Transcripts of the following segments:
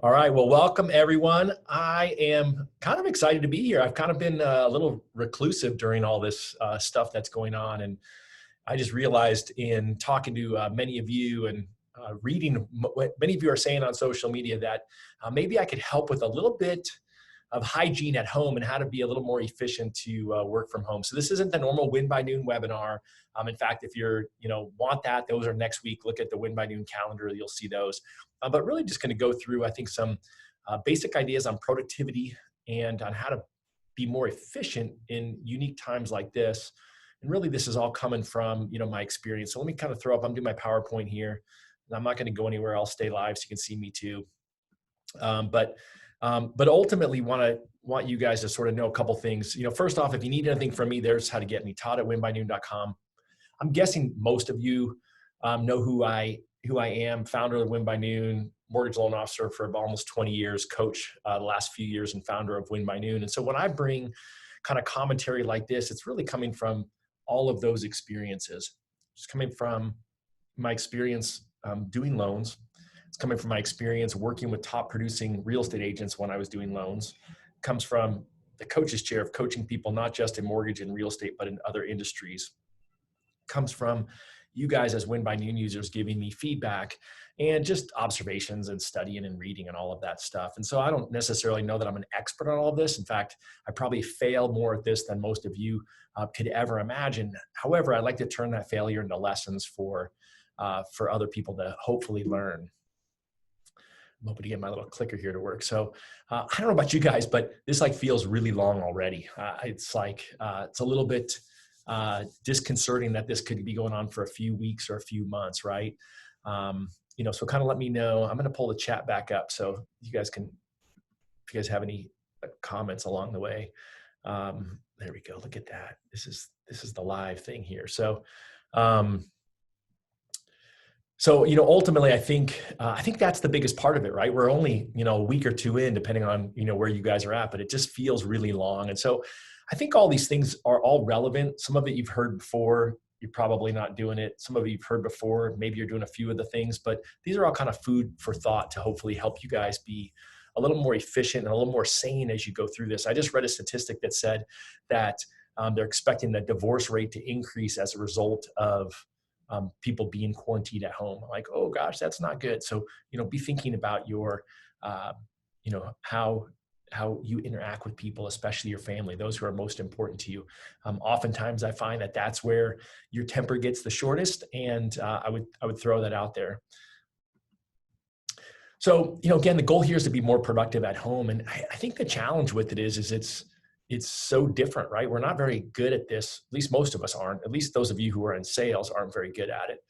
All right, well, welcome everyone. I am kind of excited to be here. I've kind of been a little reclusive during all this stuff that's going on. And I just realized in talking to many of you and reading what many of you are saying on social media that maybe I could help with a little bit of hygiene at home and how to be a little more efficient to work from home. So this isn't the normal Win by Noon webinar. In fact, if you're, want that, those are next week. Look at the Win by Noon calendar, you'll see those. But really just gonna go through, I think, some basic ideas on productivity and on how to be more efficient in unique times like this. And really this is all coming from, my experience. So let me kind of throw up, I'm doing my PowerPoint here. And I'm not gonna go anywhere, I'll stay live so you can see me too. But ultimately want you guys to sort of know a couple things. First off, if you need anything from me, there's how to get me, todd@winbynoon.com. I'm guessing most of you know who I am, founder of Win by Noon, mortgage loan officer for almost 20 years, coach the last few years, and founder of Win by Noon. And so when I bring kind of commentary like this, it's really coming from all of those experiences. It's coming from my experience doing loans. It's coming from my experience working with top producing real estate agents when I was doing loans. It comes from the coach's chair of coaching people, not just in mortgage and real estate, but in other industries. It comes from you guys as Win by Noon users giving me feedback and just observations and studying and reading and all of that stuff. And so I don't necessarily know that I'm an expert on all of this. In fact, I probably fail more at this than most of you could ever imagine. However, I'd like to turn that failure into lessons for other people to hopefully learn. I'm hoping to get my little clicker here to work. So I don't know about you guys, but this feels really long already. It's a little bit disconcerting that this could be going on for a few weeks or a few months, right? So kind of let me know. I'm going to pull the chat back up so you guys can, if you guys have any comments along the way. There we go. Look at that. This is the live thing here. So ultimately, I think that's the biggest part of it, right? We're only, a week or two in, depending on, where you guys are at, but it just feels really long. And so I think all these things are all relevant. Some of it you've heard before, you're probably not doing it. Some of it you've heard before, maybe you're doing a few of the things, but these are all kind of food for thought to hopefully help you guys be a little more efficient and a little more sane as you go through this. I just read a statistic that said that they're expecting the divorce rate to increase as a result of people being quarantined at home. Like, oh gosh, that's not good. So, be thinking about your, how you interact with people, especially your family, those who are most important to you. Oftentimes I find that that's where your temper gets the shortest. And I would throw that out there. So, again, the goal here is to be more productive at home. And I think the challenge with it is it's so different, right? We're not very good at this. At least most of us aren't. At least those of you who are in sales aren't very good at it.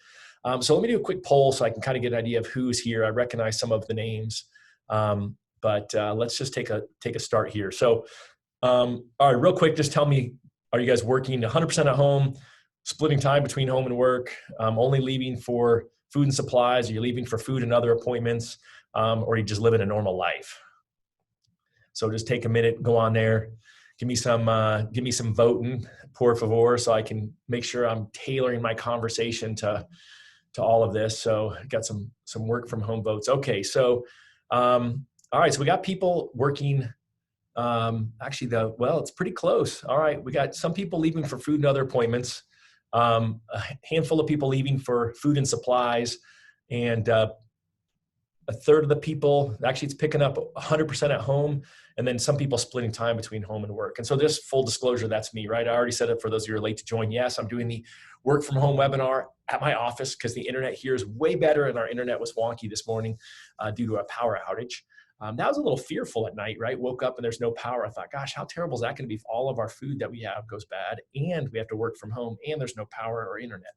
So let me do a quick poll so I can kind of get an idea of who's here. I recognize some of the names, but let's just take a start here. So, all right, real quick, just tell me, are you guys working 100% at home, splitting time between home and work, only leaving for food and supplies? Are you leaving for food and other appointments, or are you just living a normal life? So just take a minute, go on there. Give me some voting, por favor, so I can make sure I'm tailoring my conversation to all of this. So got some work from home votes. Okay, so all right, so we got people working. It's pretty close. All right, we got some people leaving for food and other appointments. A handful of people leaving for food and supplies, and a third of the people, actually it's picking up 100% at home, and then some people splitting time between home and work. And so just full disclosure, that's me, right? I already said it for those of you who are late to join. Yes, I'm doing the work from home webinar at my office because the internet here is way better, and our internet was wonky this morning due to a power outage. That was a little fearful at night, right? Woke up and there's no power. I thought, gosh, how terrible is that going to be if all of our food that we have goes bad and we have to work from home and there's no power or internet?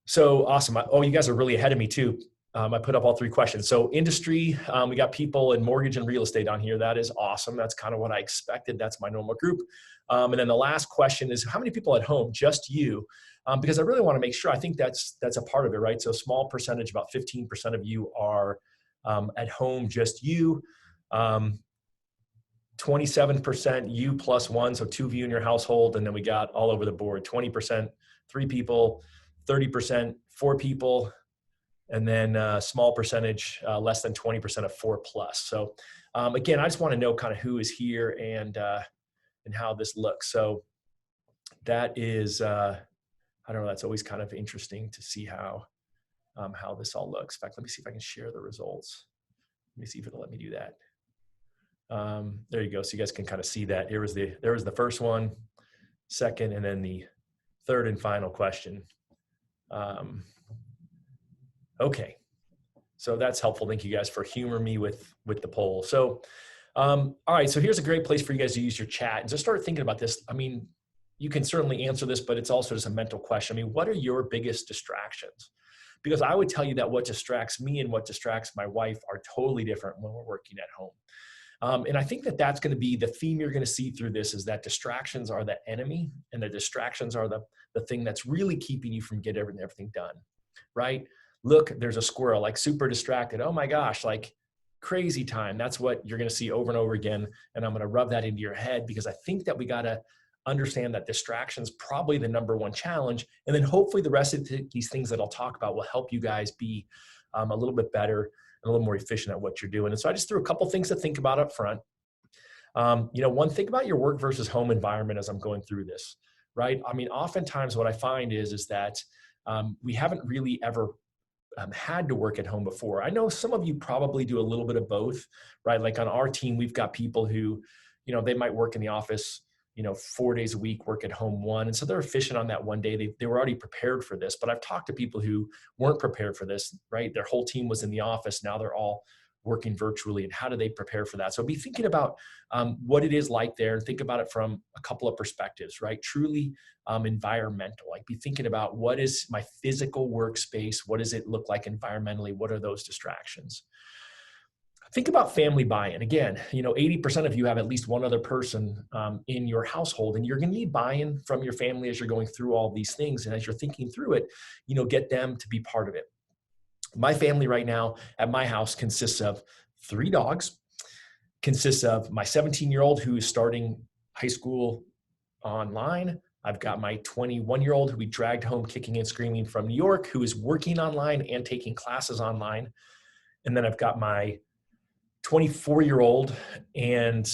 So awesome. Oh, you guys are really ahead of me too. I put up all three questions. So industry, we got people in mortgage and real estate on here. That is awesome. That's kind of what I expected. That's my normal group. And then the last question is, how many people at home? Just you. Because I really want to make sure, I think that's a part of it, right? So a small percentage, about 15% of you are at home, just you. 27% you plus one, so two of you in your household. And then we got all over the board, 20%, 3 people, 30%, 4 people, and then small percentage, less than 20% of 4+. So again, I just want to know kind of who is here and how this looks. So that is, I don't know, that's always kind of interesting to see how this all looks. In fact, let me see if I can share the results. Let me see if it'll let me do that. There you go. So you guys can kind of see that. There was the first one, second, and then the third and final question. Okay. So that's helpful. Thank you guys for humoring me with the poll. So, all right. So here's a great place for you guys to use your chat and just start thinking about this. I mean, you can certainly answer this, but it's also just a mental question. I mean, what are your biggest distractions? Because I would tell you that what distracts me and what distracts my wife are totally different when we're working at home. And I think that that's going to be the theme you're going to see through this, is that distractions are the enemy, and the distractions are the thing that's really keeping you from getting everything done, right? Look, there's a squirrel, like super distracted. Oh my gosh, like crazy time. That's what you're going to see over and over again. And I'm going to rub that into your head, because I think that we got to understand that distraction's probably the #1 challenge. And then hopefully the rest of these things that I'll talk about will help you guys be a little bit better and a little more efficient at what you're doing. And so I just threw a couple things to think about up front. One, think about your work versus home environment as I'm going through this, right? I mean, oftentimes what I find is that we haven't really ever had to work at home before. I know some of you probably do a little bit of both, right? Like on our team, we've got people who, they might work in the office 4 days a week, work at home 1. And so they're efficient on that 1 day. They were already prepared for this. But I've talked to people who weren't prepared for this, right? Their whole team was in the office. Now they're all working virtually. And how do they prepare for that? So be thinking about what it is like there, and think about it from a couple of perspectives, right? Truly environmental. Like, be thinking about, what is my physical workspace? What does it look like environmentally? What are those distractions? Think about family buy-in. Again, 80% of you have at least one other person in your household, and you're going to need buy-in from your family as you're going through all these things. And as you're thinking through it, get them to be part of it. My family right now at my house consists of 3 dogs, consists of my 17-year-old who is starting high school online. I've got my 21-year-old who we dragged home kicking and screaming from New York, who is working online and taking classes online. And then I've got my 24-year-old, and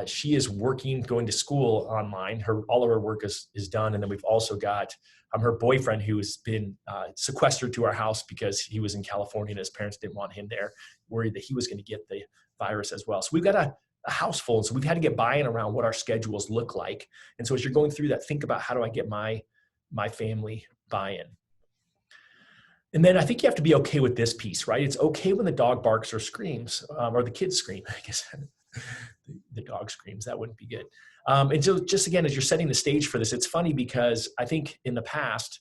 she is working, going to school online. All of her work is done. And then we've also got her boyfriend, who has been sequestered to our house because he was in California and his parents didn't want him there, worried that he was going to get the virus as well. So we've got a house full. And so we've had to get buy-in around what our schedules look like. And so as you're going through that, think about, how do I get my family buy-in? And then I think you have to be okay with this piece, right? It's okay when the dog barks or screams, or the kids scream, I guess. The dog screams, that wouldn't be good. And so just again, as you're setting the stage for this, it's funny because I think in the past,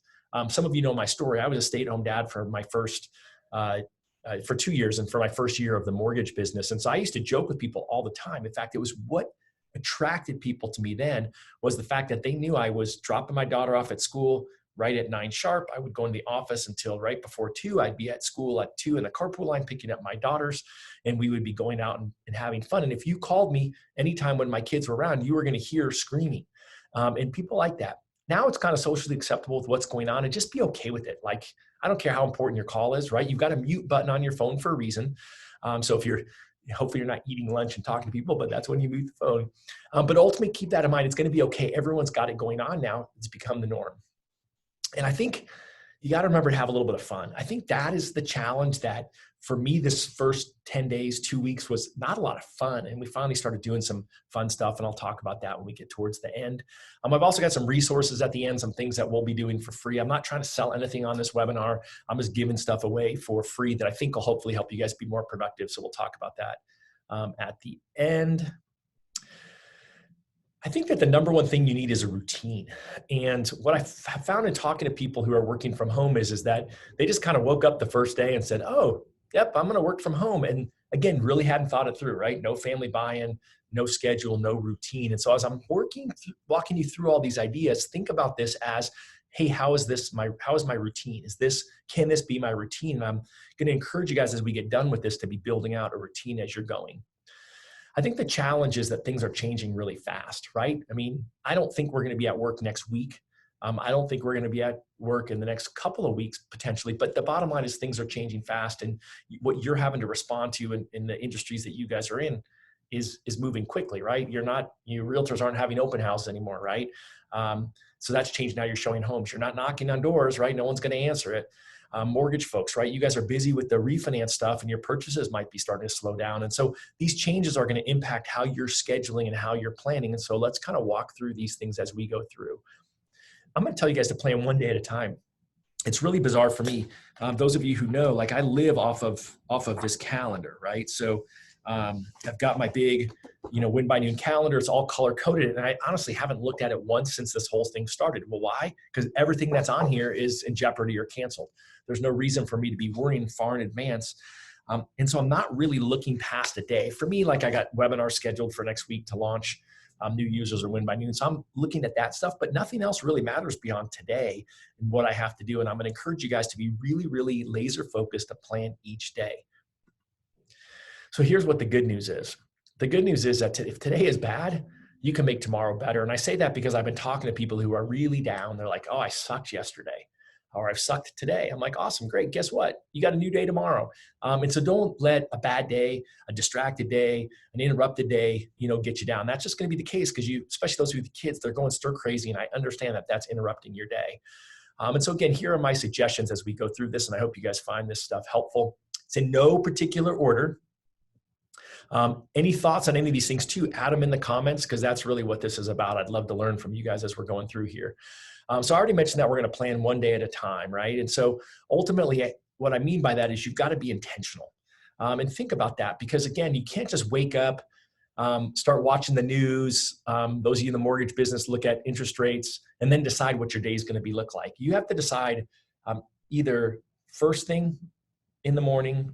some of you know my story. I was a stay-at-home dad for my first, for 2 years, and for my first year of the mortgage business. And so I used to joke with people all the time. In fact, it was what attracted people to me then, was the fact that they knew I was dropping my daughter off at school right at 9 sharp. I would go in the office until right before 2. I'd be at school at 2 in the carpool line picking up my daughters, and we would be going out and having fun. And if you called me anytime when my kids were around, you were going to hear screaming. And people like that. Now it's kind of socially acceptable with what's going on, and just be okay with it. Like, I don't care how important your call is, right? You've got a mute button on your phone for a reason. So hopefully you're not eating lunch and talking to people, but that's when you mute the phone. But ultimately, keep that in mind. It's going to be okay. Everyone's got it going on now. It's become the norm. And I think you got to remember to have a little bit of fun. I think that is the challenge that, for me, this first 10 days, 2 weeks was not a lot of fun. And we finally started doing some fun stuff, and I'll talk about that when we get towards the end. I've also got some resources at the end, some things that we'll be doing for free. I'm not trying to sell anything on this webinar. I'm just giving stuff away for free that I think will hopefully help you guys be more productive. So we'll talk about that at the end. I think that the #1 thing you need is a routine. And what I've found in talking to people who are working from home is that they just kind of woke up the first day and said, oh, yep, I'm going to work from home. And again, really hadn't thought it through, right? No family buy-in, no schedule, no routine. And so as I'm walking you through all these ideas, think about this as, hey, how is my routine? Can this be my routine? And I'm going to encourage you guys, as we get done with this, to be building out a routine as you're going. I think the challenge is that things are changing really fast, right? I mean, I don't think we're going to be at work next week I don't think we're going to be at work in the next couple of weeks potentially, but the bottom line is things are changing fast, and what you're having to respond to in the industries that you guys are in is moving quickly, right? You realtors aren't having open houses anymore, right? So that's changed. Now you're showing homes. You're not knocking on doors, right? No one's going to answer it. Mortgage folks, right? You guys are busy with the refinance stuff, and your purchases might be starting to slow down. And so these changes are going to impact how you're scheduling and how you're planning. And so let's kind of walk through these things as we go through. I'm going to tell you guys to plan one day at a time. It's really bizarre for me. Those of you who know, like, I live off of this calendar, right? So I've got my big, Win by Noon calendar. It's all color coded, and I honestly haven't looked at it once since this whole thing started. Well, why? Because everything that's on here is in jeopardy or canceled. There's no reason for me to be worrying far in advance. And so I'm not really looking past a day. For me, like, I got webinars scheduled for next week to launch new users or Win by Noon. So I'm looking at that stuff, but nothing else really matters beyond today and what I have to do. And I'm going to encourage you guys to be really, really laser focused to plan each day. So here's what the good news is. The good news is that if today is bad, you can make tomorrow better. And I say that because I've been talking to people who are really down. They're like, oh, I sucked yesterday, or I've sucked today. I'm like, awesome, great. Guess what? You got a new day tomorrow. And so don't let a bad day, a distracted day, an interrupted day, get you down. That's just going to be the case because especially those with kids, they're going stir crazy. And I understand that that's interrupting your day. And so again, here are my suggestions as we go through this. And I hope you guys find this stuff helpful. It's in no particular order. Any thoughts on any of these things too, add them in the comments, because that's really what this is about. I'd love to learn from you guys as we're going through here. So I already mentioned that we're going to plan one day at a time, right? And so ultimately what I mean by that is you've got to be intentional and think about that, because again, you can't just wake up, start watching the news. Those of you in the mortgage business look at interest rates and then decide what your day is going to look like. You have to decide either first thing in the morning,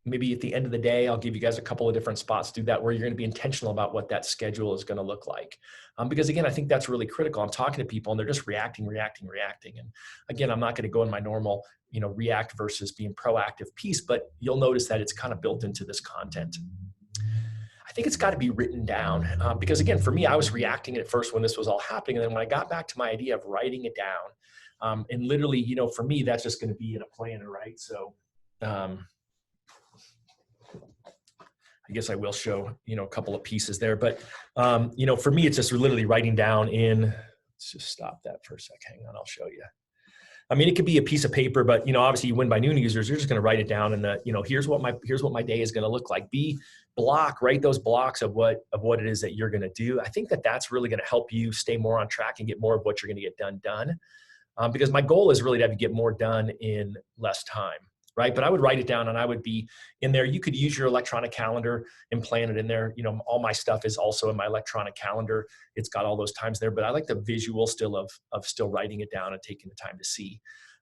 maybe at the end of the day. I'll give you guys a couple of different spots to do that, where you're going to be intentional about what that schedule is going to look like. Because again, I think that's really critical. I'm talking to people and they're just reacting. And again, I'm not going to go in my normal, react versus being proactive piece, but you'll notice that it's kind of built into this content. I think it's got to be written down because again, for me, I was reacting at first when this was all happening. And then when I got back to my idea of writing it down, and literally, for me, that's just going to be in a planner, right? So, I guess I will show, a couple of pieces there, but, for me, it's just literally writing down let's just stop that for a sec. Hang on, I'll show you. I mean, it could be a piece of paper, but, obviously you Win by Noon users, you're just going to write it down and here's what my day is going to look like. Write those blocks of what it is that you're going to do. I think that that's really going to help you stay more on track and get more of what you're going to get done. Because my goal is really to have you get more done in less time. Right? But I would write it down and I would be in there. You could use your electronic calendar and plan it in there. All my stuff is also in my electronic calendar. It's got all those times there, but I like the visual still of still writing it down and taking the time to see.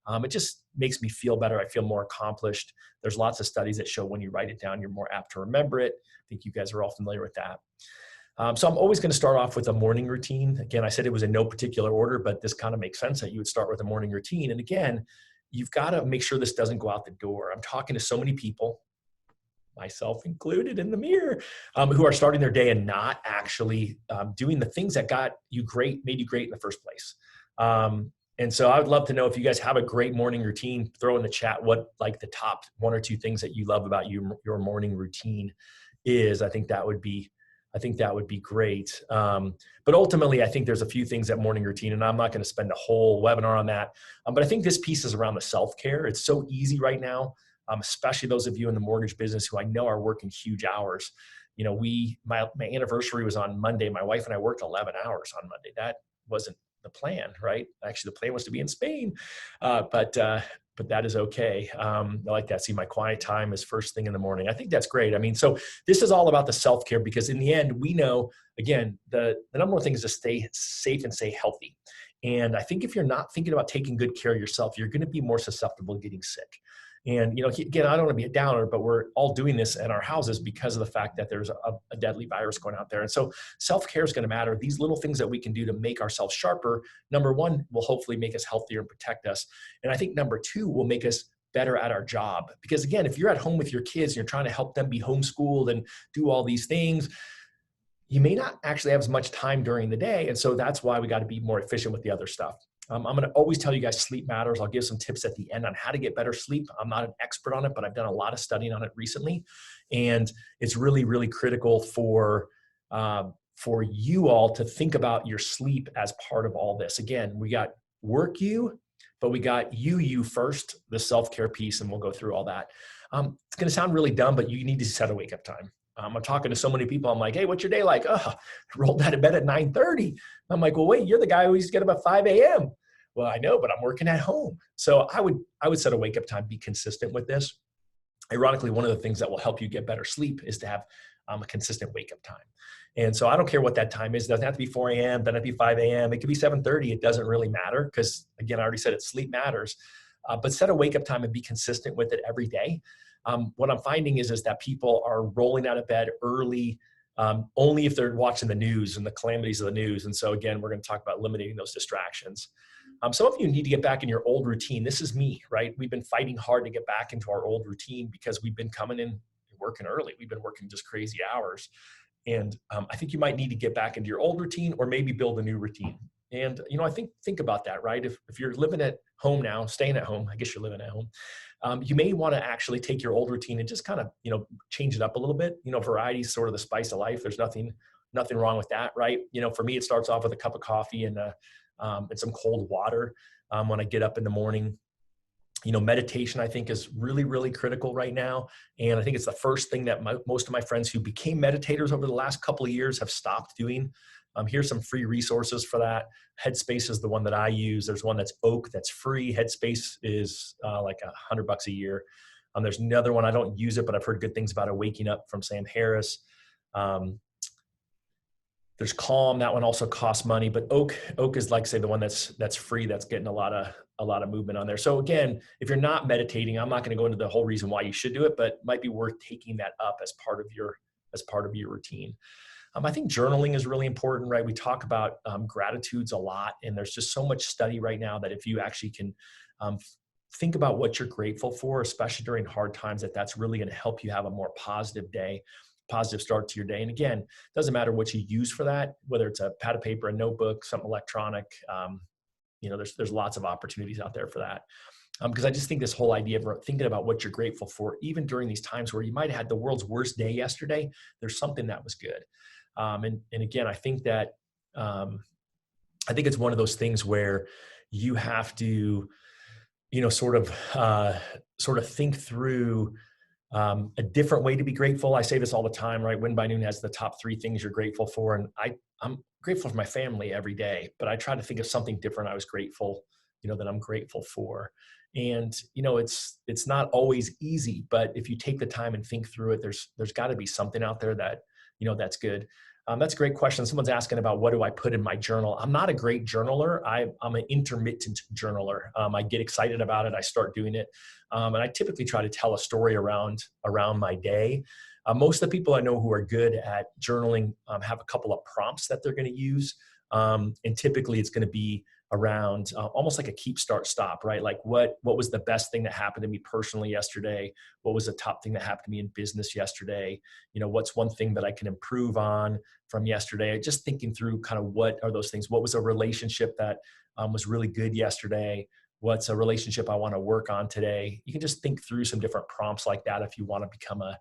It just makes me feel better. I feel more accomplished. There's lots of studies that show when you write it down, you're more apt to remember it. I think you guys are all familiar with that. So I'm always going to start off with a morning routine. Again, I said it was in no particular order, but this kind of makes sense that you would start with a morning routine. And again, you've got to make sure this doesn't go out the door. I'm talking to so many people, myself included in the mirror, who are starting their day and not actually doing the things that made you great in the first place. And so I would love to know if you guys have a great morning routine. Throw in the chat what like the top one or two things that you love about your morning routine is. I think that would be great. But ultimately, I think there's a few things that morning routine, and I'm not going to spend a whole webinar on that. But I think this piece is around the self-care. It's so easy right now, especially those of you in the mortgage business who I know are working huge hours. My anniversary was on Monday. My wife and I worked 11 hours on Monday. That wasn't the plan, right? Actually, the plan was to be in Spain, but that is okay. I like that. See, my quiet time is first thing in the morning. I think that's great. I mean, so this is all about the self-care, because in the end, we know, again, the number one thing is to stay safe and stay healthy. And I think if you're not thinking about taking good care of yourself, you're going to be more susceptible to getting sick. And, again, I don't want to be a downer, but we're all doing this in our houses because of the fact that there's a deadly virus going out there. And so self-care is going to matter. These little things that we can do to make ourselves sharper, number one, will hopefully make us healthier and protect us. And I think number two will make us better at our job. Because again, if you're at home with your kids and you're trying to help them be homeschooled and do all these things, you may not actually have as much time during the day. And so that's why we got to be more efficient with the other stuff. I'm going to always tell you guys sleep matters. I'll give some tips at the end on how to get better sleep. I'm not an expert on it, but I've done a lot of studying on it recently. And it's really, really critical for you all to think about your sleep as part of all this. Again, we got work you, but we got you first, the self-care piece, and we'll go through all that. It's going to sound really dumb, but you need to set a wake-up time. I'm talking to so many people. I'm like, hey, what's your day like? Oh, I rolled out of bed at 9:30. I'm like, well, wait, you're the guy who used to get up at 5 a.m. Well, I know, but I'm working at home. So I would set a wake-up time, be consistent with this. Ironically, one of the things that will help you get better sleep is to have a consistent wake-up time. And so I don't care what that time is. It doesn't have to be 4 a.m. Doesn't have to be 5 a.m. It could be 7:30. It doesn't really matter because, again, I already said it, sleep matters. But set a wake-up time and be consistent with it every day. What I'm finding is that people are rolling out of bed early only if they're watching the news and the calamities of the news. And so, again, we're going to talk about eliminating those distractions. Some of you need to get back in your old routine. This is me, right? We've been fighting hard to get back into our old routine because we've been coming in working early. We've been working just crazy hours. And I think you might need to get back into your old routine or maybe build a new routine. And, I think about that, right? If you're living at home now, staying at home, I guess you're living at home, you may want to actually take your old routine and just kind of, change it up a little bit. Variety is sort of the spice of life. There's nothing wrong with that, right? For me, it starts off with a cup of coffee and some cold water when I get up in the morning. Meditation, I think, is really, really critical right now. And I think it's the first thing that most of my friends who became meditators over the last couple of years have stopped doing. Here's some free resources for that. Headspace is the one that I use. There's one that's Oak that's free. Headspace is like $100 a year. There's another one. I don't use it, but I've heard good things about it. Waking Up from Sam Harris. There's Calm. That one also costs money, but Oak is like, say, the one that's free. That's getting a lot of movement on there. So again, if you're not meditating, I'm not going to go into the whole reason why you should do it, but it might be worth taking that up as part of your routine. I think journaling is really important, right? We talk about gratitudes a lot, and there's just so much study right now that if you actually can think about what you're grateful for, especially during hard times, that's really going to help you have a more positive day, positive start to your day. And again, it doesn't matter what you use for that, whether it's a pad of paper, a notebook, something electronic. There's lots of opportunities out there for that. Because I just think this whole idea of thinking about what you're grateful for, even during these times where you might have had the world's worst day yesterday, there's something that was good. And again, I think that, I think it's one of those things where you have to, sort of think through a different way to be grateful. I say this all the time, right? Win by Noon has the top 3 things you're grateful for. And I'm grateful for my family every day, but I try to think of something different I was grateful, that I'm grateful for. And, it's not always easy, but if you take the time and think through it, there's gotta be something out there that, that's good. That's a great question. Someone's asking about what do I put in my journal? I'm not a great journaler. I'm an intermittent journaler. I get excited about it. I start doing it. And I typically try to tell a story around my day. Most of the people I know who are good at journaling have a couple of prompts that they're going to use. And typically it's going to be around almost like a keep, start, stop, right? Like what was the best thing that happened to me personally yesterday? What was the top thing that happened to me in business yesterday? What's one thing that I can improve on from yesterday? Just thinking through kind of what are those things? What was a relationship that was really good yesterday? What's a relationship I want to work on today? You can just think through some different prompts like that if you want to become a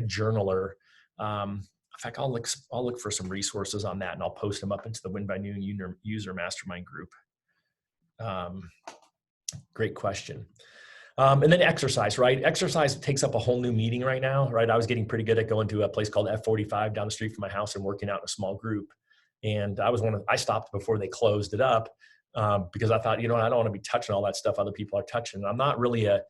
journaler. In fact, I'll look for some resources on that and I'll post them up into the Win by Noon user mastermind group. Great question. And then exercise, right? Exercise takes up a whole new meeting right now, right? I was getting pretty good at going to a place called F45 down the street from my house and working out in a small group. And I stopped before they closed it up because I thought, I don't want to be touching all that stuff other people are touching. I'm not really a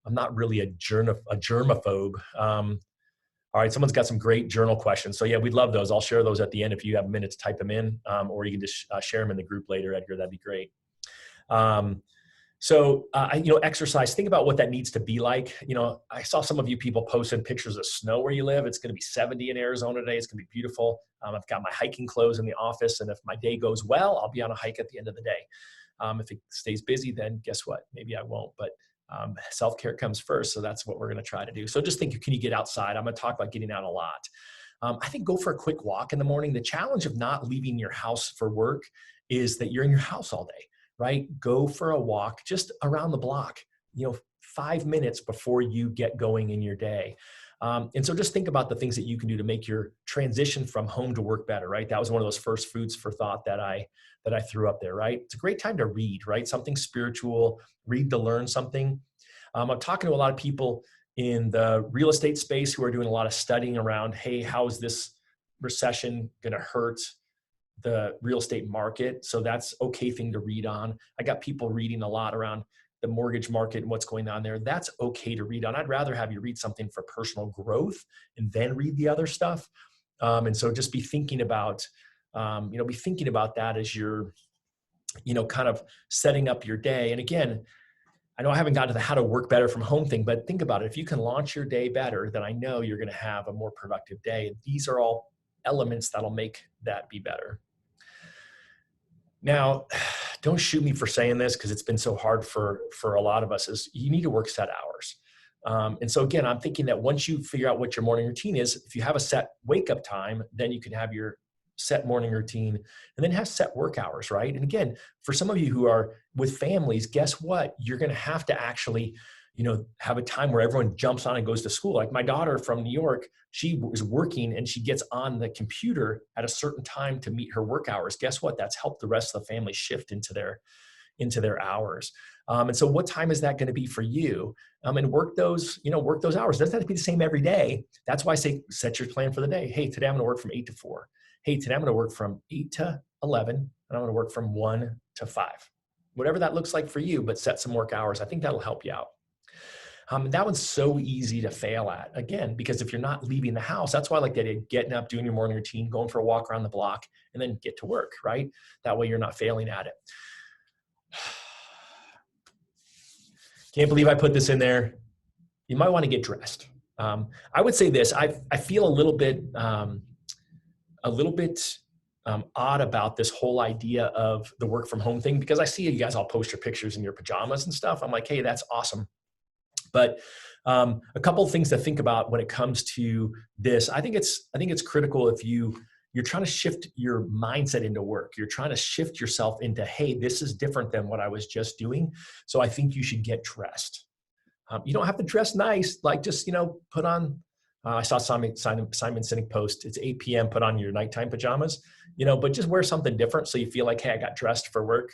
germaphobe. All right, someone's got some great journal questions. So yeah, we'd love those. I'll share those at the end if you have a minute to type them in, or you can just share them in the group later, Edgar. That'd be great. Exercise, think about what that needs to be like. I saw some of you people posting pictures of snow where you live. It's going to be 70 in Arizona today. It's going to be beautiful. I've got my hiking clothes in the office, and if my day goes well, I'll be on a hike at the end of the day. If it stays busy, then guess what? Maybe I won't, but self-care comes first. So that's what we're going to try to do. So just think, can you get outside? I'm going to talk about getting out a lot. I think go for a quick walk in the morning. The challenge of not leaving your house for work is that you're in your house all day, right? Go for a walk just around the block, 5 minutes before you get going in your day. And so just think about the things that you can do to make your transition from home to work better, right? That was one of those first foods for thought that I threw up there, right? It's a great time to read, right? Something spiritual, read to learn something. I'm talking to a lot of people in the real estate space who are doing a lot of studying around, hey, how is this recession going to hurt the real estate market? So that's okay thing to read on. I got people reading a lot around the mortgage market and what's going on there. That's okay to read on. I'd rather have you read something for personal growth and then read the other stuff. And so just be thinking about, that as you're, kind of setting up your day. And again, I know I haven't gotten to the how to work better from home thing, but think about it. If you can launch your day better, then I know you're going to have a more productive day. And these are all elements that'll make that be better. Now, don't shoot me for saying this because it's been so hard for a lot of us, is you need to work set hours. And so again, I'm thinking that once you figure out what your morning routine is, if you have a set wake up time, then you can have your set morning routine and then have set work hours, right? And again, for some of you who are with families, guess what? You're going to have to actually, have a time where everyone jumps on and goes to school. Like my daughter from New York, she was working and she gets on the computer at a certain time to meet her work hours. Guess what? That's helped the rest of the family shift into their hours. And so what time is that going to be for you? And work those hours. It doesn't have to be the same every day. That's why I say, set your plan for the day. Hey, today I'm going to work from 8 to 4. Hey, today I'm going to work from 8 to 11, and I'm going to work from 1 to 5. Whatever that looks like for you, but set some work hours. I think that'll help you out. That one's so easy to fail at, again, because if you're not leaving the house, that's why I like that idea, getting up, doing your morning routine, going for a walk around the block, and then get to work, right? That way you're not failing at it. Can't believe I put this in there. You might want to get dressed. I would say this, I feel a little bit odd about this whole idea of the work from home thing, because I see you guys all post your pictures in your pajamas and stuff. I'm like, hey, that's awesome. But a couple of things to think about when it comes to this. I think it's critical if you're trying to shift your mindset into work. You're trying to shift yourself into, hey, this is different than what I was just doing. So I think you should get dressed. You don't have to dress nice, like just, put on, I saw Simon Sinek post, it's 8 p.m., put on your nighttime pajamas, but just wear something different so you feel like, hey, I got dressed for work.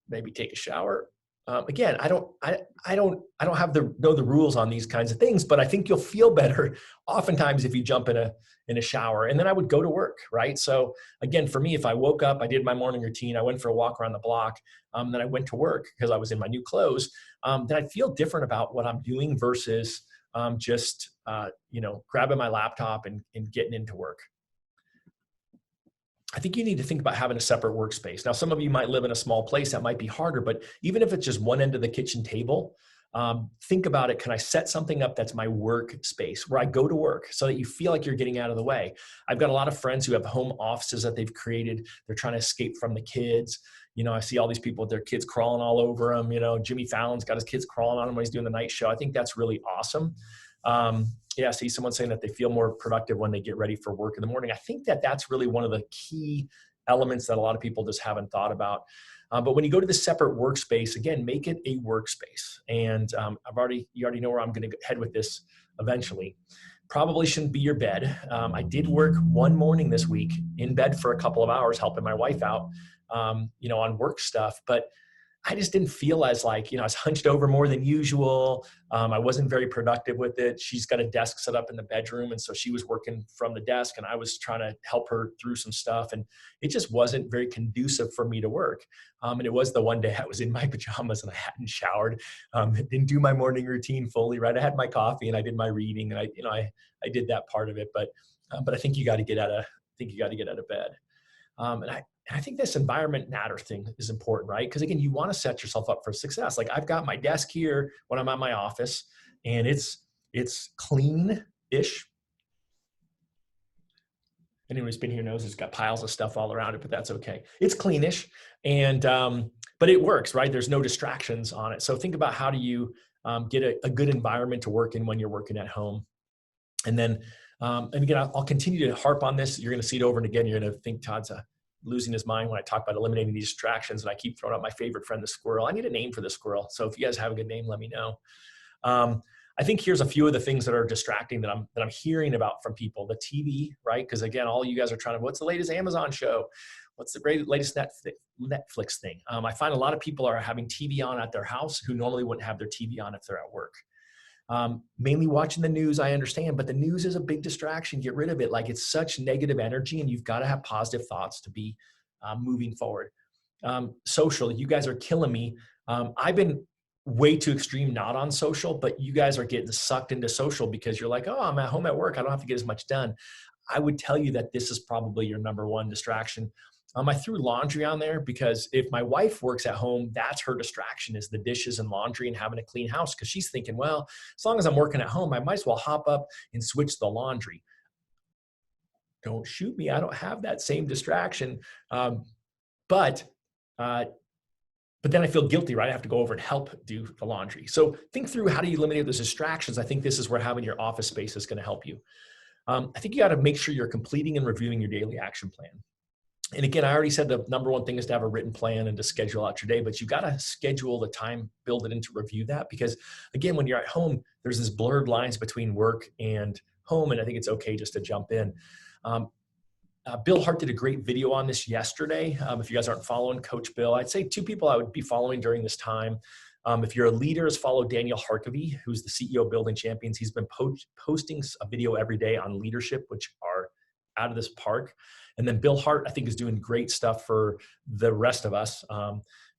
Maybe take a shower. Again, I don't have know the rules on these kinds of things, but I think you'll feel better oftentimes if you jump in a shower, and then I would go to work, right? So again, for me, if I woke up, I did my morning routine, I went for a walk around the block, then I went to work because I was in my new clothes, then I feel different about what I'm doing versus just grabbing my laptop and getting into work. I think you need to think about having a separate workspace. Now, some of you might live in a small place, that might be harder, but even if it's just one end of the kitchen table, think about it. Can I set something up that's my work space where I go to work so that you feel like you're getting out of the way? I've got a lot of friends who have home offices that they've created. They're trying to escape from the kids. I see all these people with their kids crawling all over them. Jimmy Fallon's got his kids crawling on him when he's doing the night show. I think that's really awesome. I see someone saying that they feel more productive when they get ready for work in the morning. I think that that's really one of the key elements that a lot of people just haven't thought about. But when you go to the separate workspace, again, make it a workspace. And you already know where I'm going to head with this eventually. Probably shouldn't be your bed. I did work one morning this week in bed for a couple of hours, helping my wife out, on work stuff. But I just didn't feel as I was hunched over more than usual. I wasn't very productive with it. She's got a desk set up in the bedroom. And so she was working from the desk and I was trying to help her through some stuff. And it just wasn't very conducive for me to work. And it was the one day I was in my pajamas and I hadn't showered. Didn't do my morning routine fully, right? I had my coffee and I did my reading and I did that part of it. But I think you got to get out of bed. And I think this environment matter thing is important, right? Because again, you want to set yourself up for success. Like I've got my desk here when I'm at my office and it's clean-ish. Anyone who's been here knows it's got piles of stuff all around it, but that's okay. It's cleanish and, but it works, right? There's no distractions on it. So think about how do you get a good environment to work in when you're working at home. And then, and again, I'll continue to harp on this. You're going to see it over and again. You're going to think Todd's a losing his mind when I talk about eliminating these distractions, and I keep throwing out my favorite friend, the squirrel. I need a name for the squirrel. So if you guys have a good name, let me know. I think here's a few of the things that are distracting that I'm hearing about from people. The TV, right? Because again, all you guys are trying to, what's the latest Amazon show? What's the latest Netflix thing? I find a lot of people are having TV on at their house who normally wouldn't have their TV on if they're at work. Mainly watching the news, I understand, but the news is a big distraction. Get rid of it. Like, it's such negative energy, and you've got to have positive thoughts to be moving forward. Social, you guys are killing me. I've been way too extreme not on social, but you guys are getting sucked into social because you're like, oh, I'm at home at work, I don't have to get as much done. I would tell you that this is probably your number one distraction. I threw laundry on there because if my wife works at home, that's her distraction, is the dishes and laundry and having a clean house. Because she's thinking, well, as long as I'm working at home, I might as well hop up and switch the laundry. Don't shoot me. I don't have that same distraction. But then I feel guilty, right? I have to go over and help do the laundry. So think through, how do you eliminate those distractions? I think this is where having your office space is going to help you. I think you got to make sure you're completing and reviewing your daily action plan. And again, I already said the number one thing is to have a written plan and to schedule out your day, but you got to schedule the time, build it in to review that. Because again, when you're at home, there's this blurred lines between work and home. And I think it's okay just to jump in. Bill Hart did a great video on this yesterday. If you guys aren't following Coach Bill, I'd say two people I would be following during this time. If you're a leader, follow Daniel Harkavy, who's the CEO of Building Champions. He's been posting a video every day on leadership, which are out of this park. And then Bill Hart, I think, is doing great stuff for the rest of us,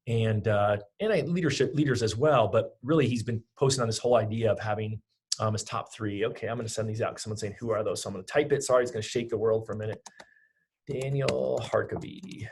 and leaders as well. But really, he's been posting on this whole idea of having his top three. Okay, I'm going to send these out because someone's saying, who are those? So I'm going to type it. Sorry, it's going to shake the world for a minute. Daniel Harkavy.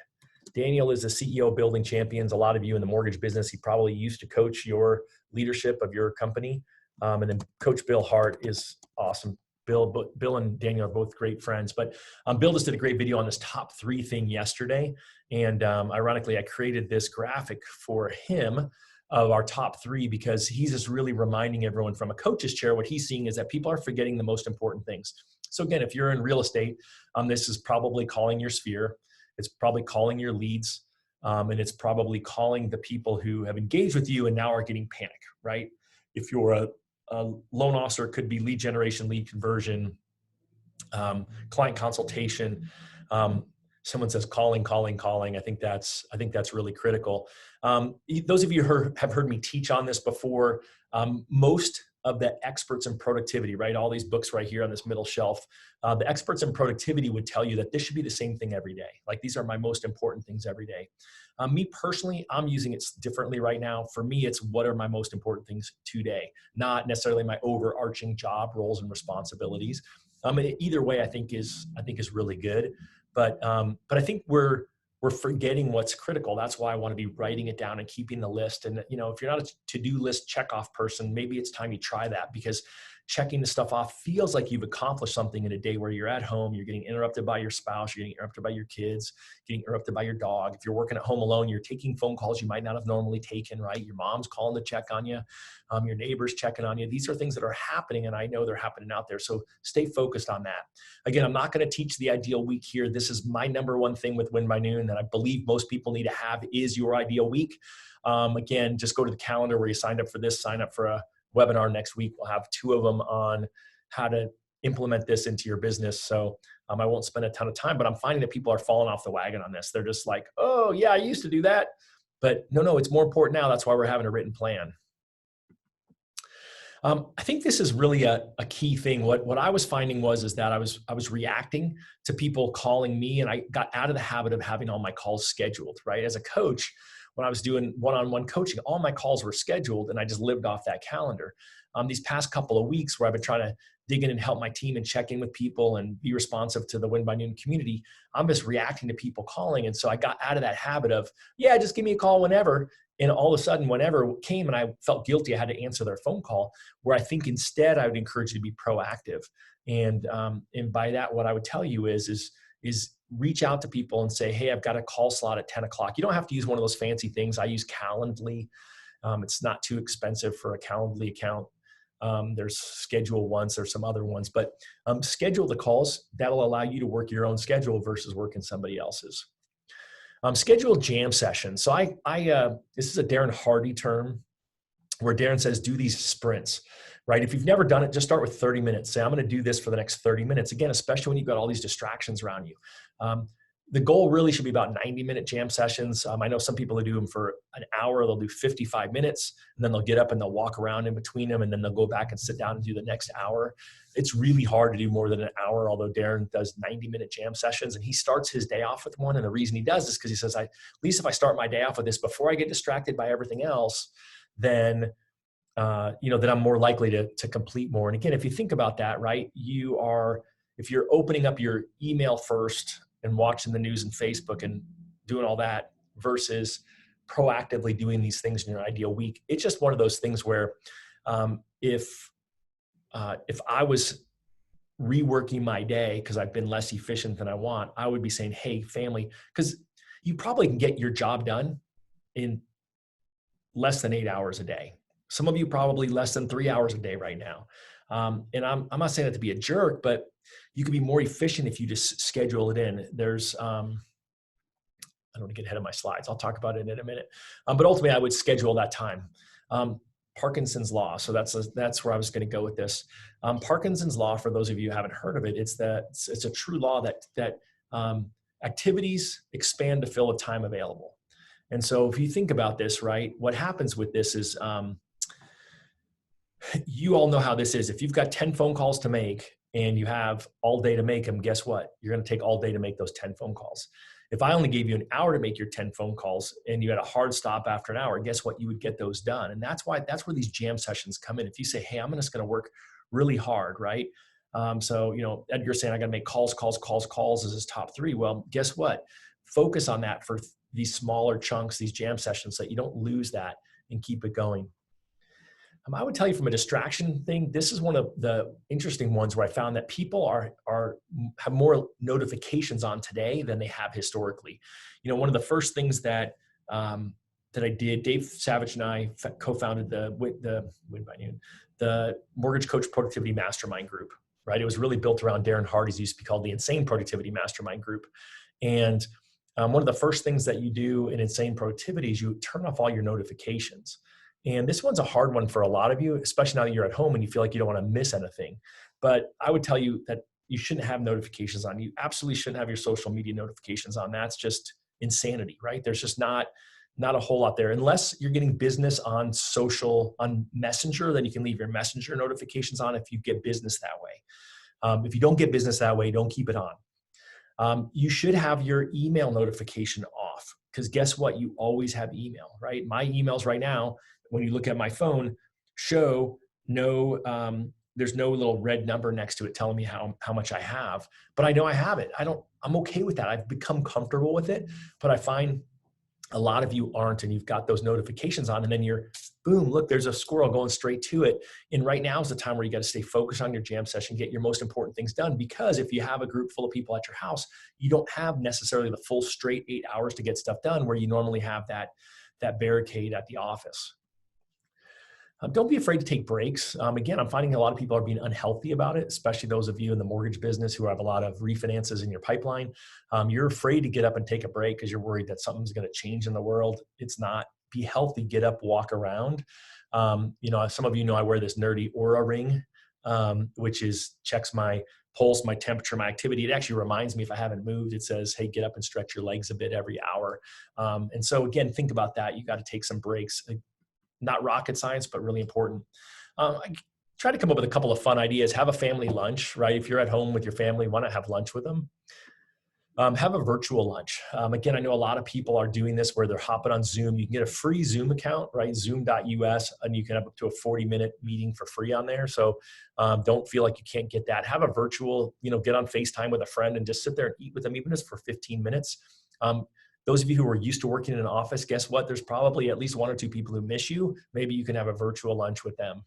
Daniel is the CEO of Building Champions. A lot of you in the mortgage business, he probably used to coach your leadership of your company. And then Coach Bill Hart is awesome. Bill and Daniel are both great friends. But Bill just did a great video on this top three thing yesterday. And ironically, I created this graphic for him of our top three because he's just really reminding everyone from a coach's chair. What he's seeing is that people are forgetting the most important things. So again, if you're in real estate, this is probably calling your sphere. It's probably calling your leads. And it's probably calling the people who have engaged with you and now are getting panic, right? If you're a loan officer, it could be lead generation, lead conversion, client consultation. Someone says calling. I think that's really critical. Those of you who have heard me teach on this before, most of the experts in productivity, right? All these books right here on this middle shelf, the experts in productivity would tell you that this should be the same thing every day. Like, these are my most important things every day. Me personally, I'm using it differently right now. For me, it's what are my most important things today, not necessarily my overarching job roles and responsibilities. Either way, I think is really good. But I think we're forgetting what's critical. That's why I want to be writing it down and keeping the list. And, you know, if you're not a to-do list checkoff person, maybe it's time you try that, because checking the stuff off feels like you've accomplished something in a day where you're at home, you're getting interrupted by your spouse, you're getting interrupted by your kids, getting interrupted by your dog. If you're working at home alone, you're taking phone calls you might not have normally taken, right? Your mom's calling to check on you. Your neighbor's checking on you. These are things that are happening, and I know they're happening out there. So stay focused on that. Again, I'm not going to teach the ideal week here. This is my number one thing with Win by Noon that I believe most people need to have is your ideal week. Again, just go to the calendar where you signed up for this, sign up for a webinar next week. We'll have 2 of them on how to implement this into your business. So I won't spend a ton of time, but I'm finding that people are falling off the wagon on this. They're just like, oh yeah, I used to do that. But no, it's more important now. That's why we're having a written plan. I think this is really a key thing. What I was finding is that I was reacting to people calling me, and I got out of the habit of having all my calls scheduled, right? As a coach, when I was doing one-on-one coaching, all my calls were scheduled, and I just lived off that calendar. These past couple of weeks where I've been trying to dig in and help my team and check in with people and be responsive to the Win by Noon community, I'm just reacting to people calling. And so I got out of that habit of, yeah, just give me a call whenever. And all of a sudden, whenever it came and I felt guilty, I had to answer their phone call, where I think instead I would encourage you to be proactive. And by that, what I would tell you is reach out to people and say, hey, I've got a call slot at 10 o'clock. You don't have to use one of those fancy things. I use Calendly. It's not too expensive for a Calendly account. There's Schedule Once, there's some other ones, but schedule the calls. That'll allow you to work your own schedule versus working somebody else's. Schedule jam sessions. So this is a Darren Hardy term where Darren says, do these sprints, right? If you've never done it, just start with 30 minutes. Say, I'm going to do this for the next 30 minutes. Again, especially when you've got all these distractions around you. The goal really should be about 90-minute jam sessions. I know some people who do them for an hour, they'll do 55 minutes, and then they'll get up and they'll walk around in between them, and then they'll go back and sit down and do the next hour. It's really hard to do more than an hour, although Darren does 90-minute jam sessions, and he starts his day off with one. And the reason he does is because he says, at least if I start my day off with this before I get distracted by everything else, then then I'm more likely to complete more. And again, if you think about that, right, if you're opening up your email first and watching the news and Facebook and doing all that versus proactively doing these things in your ideal week, it's just one of those things where if I was reworking my day because I've been less efficient than I want, I would be saying, hey, family, because you probably can get your job done in less than 8 hours a day. Some of you probably less than 3 hours a day right now. And I'm not saying that to be a jerk, but you could be more efficient if you just schedule it in. There's, I don't want to get ahead of my slides. I'll talk about it in a minute. But ultimately, I would schedule that time. Parkinson's law. So that's where I was going to go with this. Parkinson's law, for those of you who haven't heard of it, it's a true law that activities expand to fill a time available. And so if you think about this, right, what happens with this is, you all know how this is. If you've got 10 phone calls to make and you have all day to make them, guess what? You're going to take all day to make those 10 phone calls. If I only gave you an hour to make your 10 phone calls and you had a hard stop after an hour, guess what? You would get those done. And that's where these jam sessions come in. If you say, hey, I'm just going to work really hard, right? So, Edgar's saying I got to make calls as his top 3. Well, guess what? Focus on that for these smaller chunks, these jam sessions, so that you don't lose that and keep it going. I would tell you from a distraction thing, this is one of the interesting ones where I found that people have more notifications on today than they have historically. One of the first things that I did, Dave Savage and I co-founded the Win by Noon, the Mortgage Coach Productivity Mastermind Group, right? It was really built around Darren Hardy's, used to be called the Insane Productivity Mastermind Group. And one of the first things that you do in Insane Productivity is you turn off all your notifications. And this one's a hard one for a lot of you, especially now that you're at home and you feel like you don't want to miss anything. But I would tell you that you shouldn't have notifications on. You absolutely shouldn't have your social media notifications on. That's just insanity, right? There's just not a whole lot there. Unless you're getting business on Messenger, then you can leave your Messenger notifications on if you get business that way. If you don't get business that way, don't keep it on. You should have your email notification off, because guess what? You always have email, right? My emails right now, when you look at my phone, show there's no little red number next to it telling me how much I have, but I know I have it. I'm okay with that. I've become comfortable with it, but I find a lot of you aren't, and you've got those notifications on, and then you're, boom, look, there's a squirrel going straight to it. And right now is the time where you got to stay focused on your jam session, get your most important things done, because if you have a group full of people at your house, you don't have necessarily the full straight 8 hours to get stuff done where you normally have that barricade at the office. Don't be afraid to take breaks. Again, I'm finding a lot of people are being unhealthy about it, especially those of you in the mortgage business who have a lot of refinances in your pipeline. You're afraid to get up and take a break because you're worried that something's going to change in the world. It's not. Be healthy, get up, walk around. Some of you know I wear this nerdy Aura ring, which checks my pulse, my temperature, my activity. It actually reminds me if I haven't moved. It says, hey, get up and stretch your legs a bit every hour. And so again, think about that. You got to take some breaks. Not rocket science, but really important. I try to come up with a couple of fun ideas. Have a family lunch, right? If you're at home with your family, why not have lunch with them? Have a virtual lunch. Again, I know a lot of people are doing this where they're hopping on Zoom. You can get a free Zoom account, right? Zoom.us, and you can have up to a 40-minute meeting for free on there. So don't feel like you can't get that. Have a virtual, get on FaceTime with a friend and just sit there and eat with them, even if it's for 15 minutes. Those of you who are used to working in an office, guess what? There's probably at least 1 or 2 people who miss you. Maybe you can have a virtual lunch with them.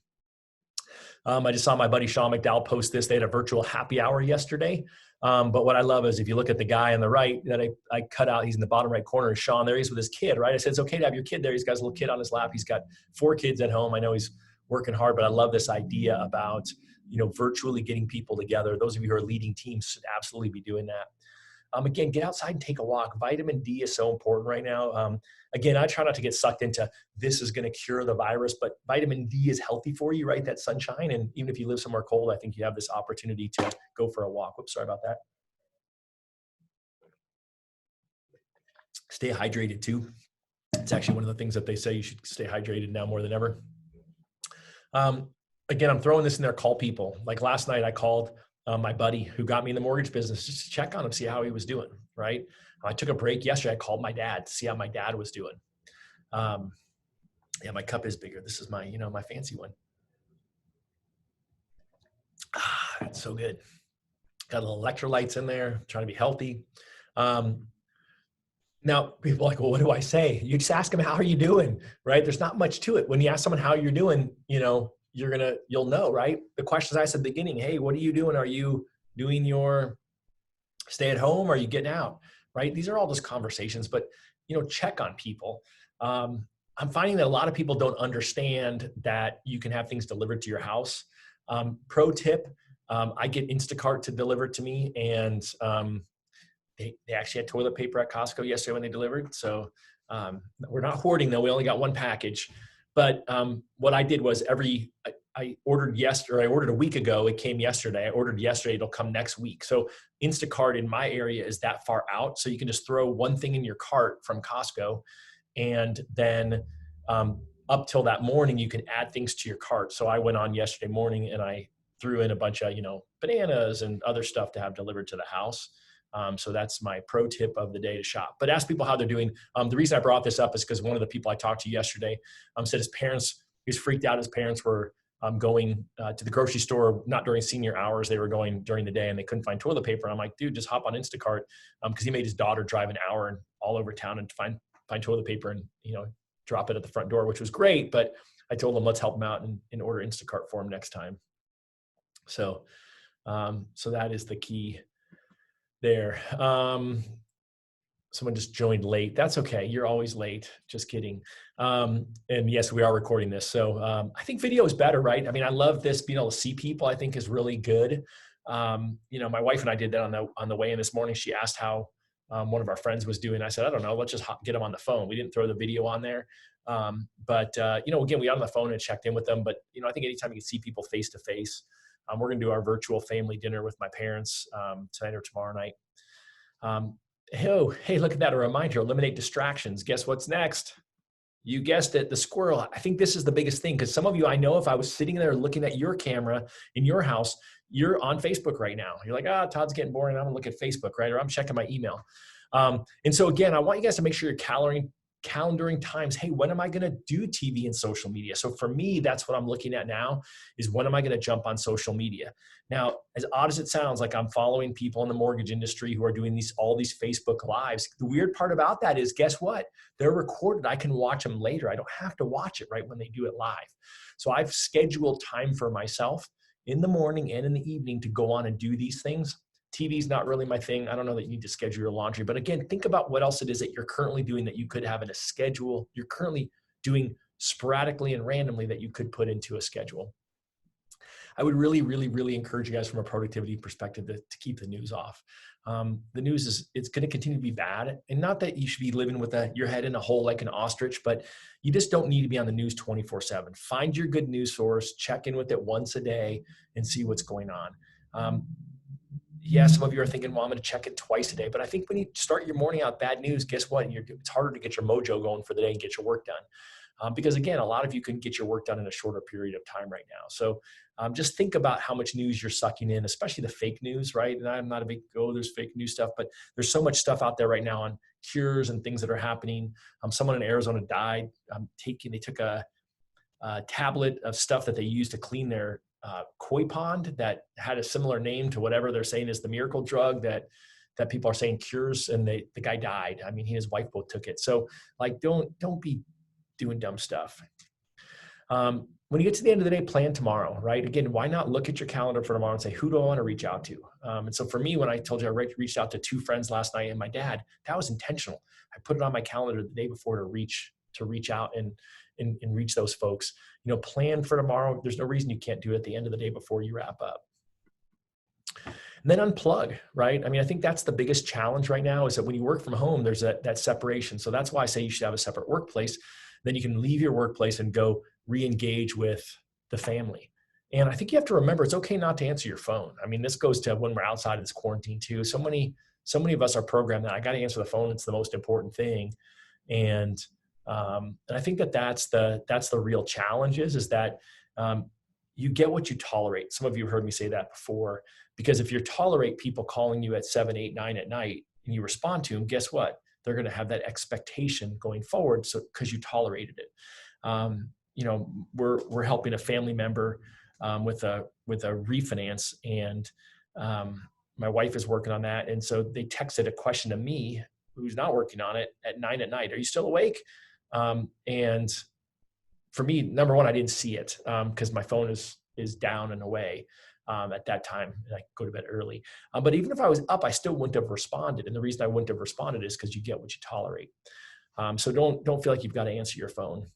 I just saw my buddy Sean McDowell post this. They had a virtual happy hour yesterday. But what I love is if you look at the guy on the right that I cut out, he's in the bottom right corner, is Sean. There he is with his kid, right? I said, it's okay to have your kid there. He's got his little kid on his lap. He's got 4 kids at home. I know he's working hard, but I love this idea about, virtually getting people together. Those of you who are leading teams should absolutely be doing that. Again, get outside and take a walk. Vitamin D is so important right now. Again, I try not to get sucked into this is going to cure the virus, but vitamin D is healthy for you, right? That sunshine. And even if you live somewhere cold, I think you have this opportunity to go for a walk. Whoops, sorry about that. Stay hydrated too. It's actually one of the things that they say you should stay hydrated now more than ever. Again, I'm throwing this in there, call people. Like last night I called my buddy who got me in the mortgage business just to check on him, see how he was doing, right? I took a break yesterday. I called my dad to see how my dad was doing. Yeah, my cup is bigger. This is my, my fancy one. It's so good. Got a little electrolytes in there, trying to be healthy. Now people are like, well, what do I say? You just ask them, how are you doing? Right? There's not much to it. When you ask someone how you're doing, you'll know, right? The questions I said at the beginning, hey, what are you doing? Are you doing your stay at home? Are you getting out? Right? These are all just conversations, but check on people. I'm finding that a lot of people don't understand that you can have things delivered to your house. Pro tip, I get Instacart to deliver to me, and they actually had toilet paper at Costco yesterday when they delivered. So we're not hoarding though. We only got one package. But what I did was I ordered yesterday, I ordered a week ago, it came yesterday. I ordered yesterday, it'll come next week. So Instacart in my area is that far out. So you can just throw one thing in your cart from Costco, and then up till that morning, you can add things to your cart. So I went on yesterday morning and I threw in a bunch of, bananas and other stuff to have delivered to the house. So that's my pro tip of the day to shop. But ask people how they're doing. The reason I brought this up is because one of the people I talked to yesterday said his parents, he was freaked out. His parents were going to the grocery store, not during senior hours. They were going during the day and they couldn't find toilet paper. I'm like, dude, just hop on Instacart, because he made his daughter drive an hour and all over town and find toilet paper and, drop it at the front door, which was great. But I told him, let's help him out and order Instacart for him next time. So, so that is the key there. Someone just joined late. That's okay. You're always late. Just kidding. And yes, we are recording this. So I think video is better, right? I mean, I love this, being able to see people, I think is really good. My wife and I did that on the way in this morning. She asked how one of our friends was doing. I said, I don't know, let's just get them on the phone. We didn't throw the video on there. Again, we got on the phone and checked in with them. But, I think anytime you can see people face to face, we're going to do our virtual family dinner with my parents tonight or tomorrow night. Hey, look at that. A reminder, eliminate distractions. Guess what's next? You guessed it, the squirrel. I think this is the biggest thing, because some of you, I know if I was sitting there looking at your camera in your house, you're on Facebook right now. You're like, Todd's getting boring. I'm gonna look at Facebook, right? Or I'm checking my email. And so again, I want you guys to make sure you're calendaring times. Hey, when am I going to do TV and social media? So for me, that's what I'm looking at now, is when am I going to jump on social media? Now, as odd as it sounds, like I'm following people in the mortgage industry who are doing all these Facebook lives. The weird part about that is, guess what? They're recorded. I can watch them later. I don't have to watch it right when they do it live. So I've scheduled time for myself in the morning and in the evening to go on and do these things. TV is not really my thing. I don't know that you need to schedule your laundry, but again, think about what else it is that you're currently doing that you could have in a schedule. You're currently doing sporadically and randomly that you could put into a schedule. I would really, really, really encourage you guys from a productivity perspective to keep the news off. The news it's going to continue to be bad, and not that you should be living with your head in a hole like an ostrich, but you just don't need to be on the news 24/7. Find your good news source, check in with it once a day and see what's going on. Yeah, some of you are thinking, well, I'm going to check it twice a day. But I think when you start your morning out bad news, guess what? It's harder to get your mojo going for the day and get your work done. Because again, a lot of you can get your work done in a shorter period of time right now. So just think about how much news you're sucking in, especially the fake news, right? And I'm not a big, there's fake news stuff, but there's so much stuff out there right now on cures and things that are happening. Someone in Arizona died. They took a tablet of stuff that they used to clean their koi pond that had a similar name to whatever they're saying is the miracle drug that people are saying cures, and the guy died. I mean, he and his wife both took it. So like, don't be doing dumb stuff. When you get to the end of the day, plan tomorrow, right? Again, why not look at your calendar for tomorrow and say, who do I want to reach out to? And so for me, when I told you I reached out to 2 friends last night and my dad, that was intentional. I put it on my calendar the day before to reach out and reach those folks. Plan for tomorrow. There's no reason you can't do it at the end of the day before you wrap up. And And then unplug, right? I mean, I think that's the biggest challenge right now, is that when you work from home, there's that separation. So that's why I say you should have a separate workplace. Then you can leave your workplace and go re-engage with the family. And I think you have to remember, it's okay not to answer your phone. I mean, this goes to when we're outside of this quarantine too. So many of us are programmed that I got to answer the phone. It's the most important thing. And I think that's the real challenge is that you get what you tolerate. Some of you have heard me say that before, because if you tolerate people calling you at 7, 8, 9 at night and you respond to them, guess what? They're going to have that expectation going forward. So because you tolerated it. We're helping a family member with a refinance, and my wife is working on that. And so they texted a question to me, who's not working on it, at 9 at night. Are you still awake? And for me, number one, I didn't see it because my phone is down and away at that time. And I go to bed early. But even if I was up, I still wouldn't have responded. And the reason I wouldn't have responded is because you get what you tolerate. So don't feel like you've got to answer your phone.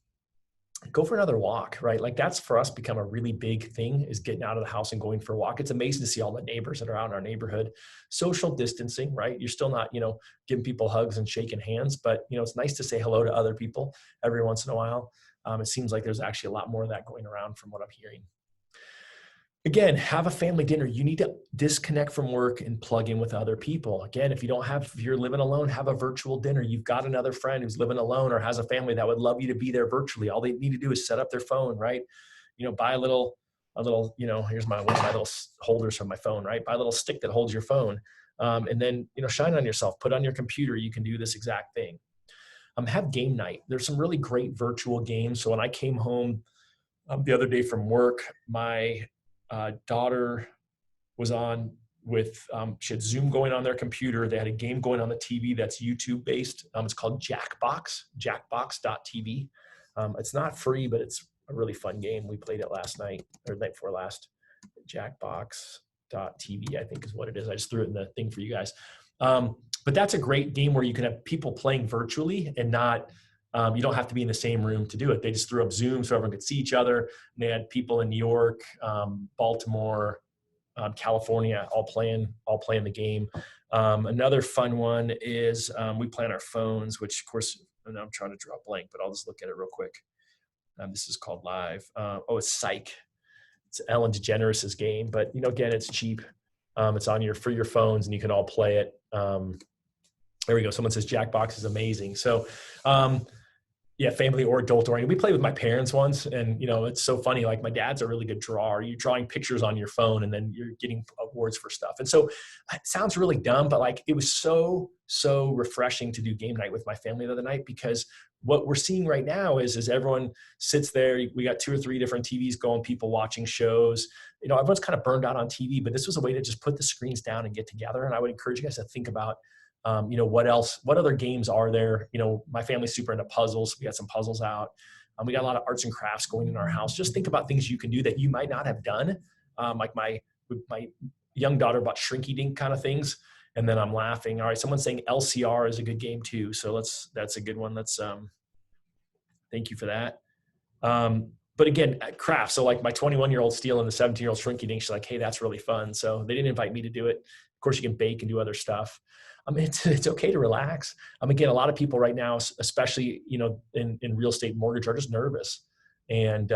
Go for another walk, right? Like that's for us become a really big thing, is getting out of the house and going for a walk. It's amazing to see all the neighbors that are out in our neighborhood. Social distancing, right? You're still not, giving people hugs and shaking hands, but it's nice to say hello to other people every once in a while. It seems like there's actually a lot more of that going around from what I'm hearing. Again, have a family dinner. You need to disconnect from work and plug in with other people. Again, if you're living alone, have a virtual dinner. You've got another friend who's living alone or has a family that would love you to be there virtually. All they need to do is set up their phone, right? Buy a little, here's one of my little holders from my phone, right? Buy a little stick that holds your phone. And then, shine on yourself, put on your computer. You can do this exact thing. Have game night. There's some really great virtual games. So when I came home the other day from work, my daughter was on with, she had Zoom going on their computer. They had a game going on the TV that's YouTube based. It's called Jackbox, jackbox.tv. It's not free, but it's a really fun game. We played it last night or the night before last. Jackbox.tv, I think is what it is. I just threw it in the thing for you guys. But that's a great game where you can have people playing virtually and not, you don't have to be in the same room to do it. They just threw up Zoom so everyone could see each other. And they had people in New York, Baltimore, California, all playing the game. Another fun one is we play on our phones, which of course, and I'm trying to draw a blank, but I'll just look at it real quick. This is called Live. It's Psych. It's Ellen DeGeneres' game, but again, it's cheap. It's on for your phones, and you can all play it. There we go. Someone says Jackbox is amazing. So, family or adult oriented. We played with my parents once, and it's so funny. Like my dad's a really good drawer. You're drawing pictures on your phone, and then you're getting awards for stuff. And so, it sounds really dumb, but like it was so refreshing to do game night with my family the other night, because what we're seeing right now is everyone sits there. We got 2 or 3 different TVs going, people watching shows. Everyone's kind of burned out on TV, but this was a way to just put the screens down and get together. And I would encourage you guys to think about, what other games are there? My family's super into puzzles. We got some puzzles out. We got a lot of arts and crafts going in our house. Just think about things you can do that you might not have done. Like my young daughter bought Shrinky Dink kind of things. And then I'm laughing. All right. Someone's saying LCR is a good game too. So that's a good one. Thank you for that. But again, crafts. So like my 21-year-old stealing the 17-year-old Shrinky Dink, she's like, hey, that's really fun. So they didn't invite me to do it. Of course you can bake and do other stuff. It's okay to relax. Again, a lot of people right now, especially, in real estate mortgage, are just nervous. And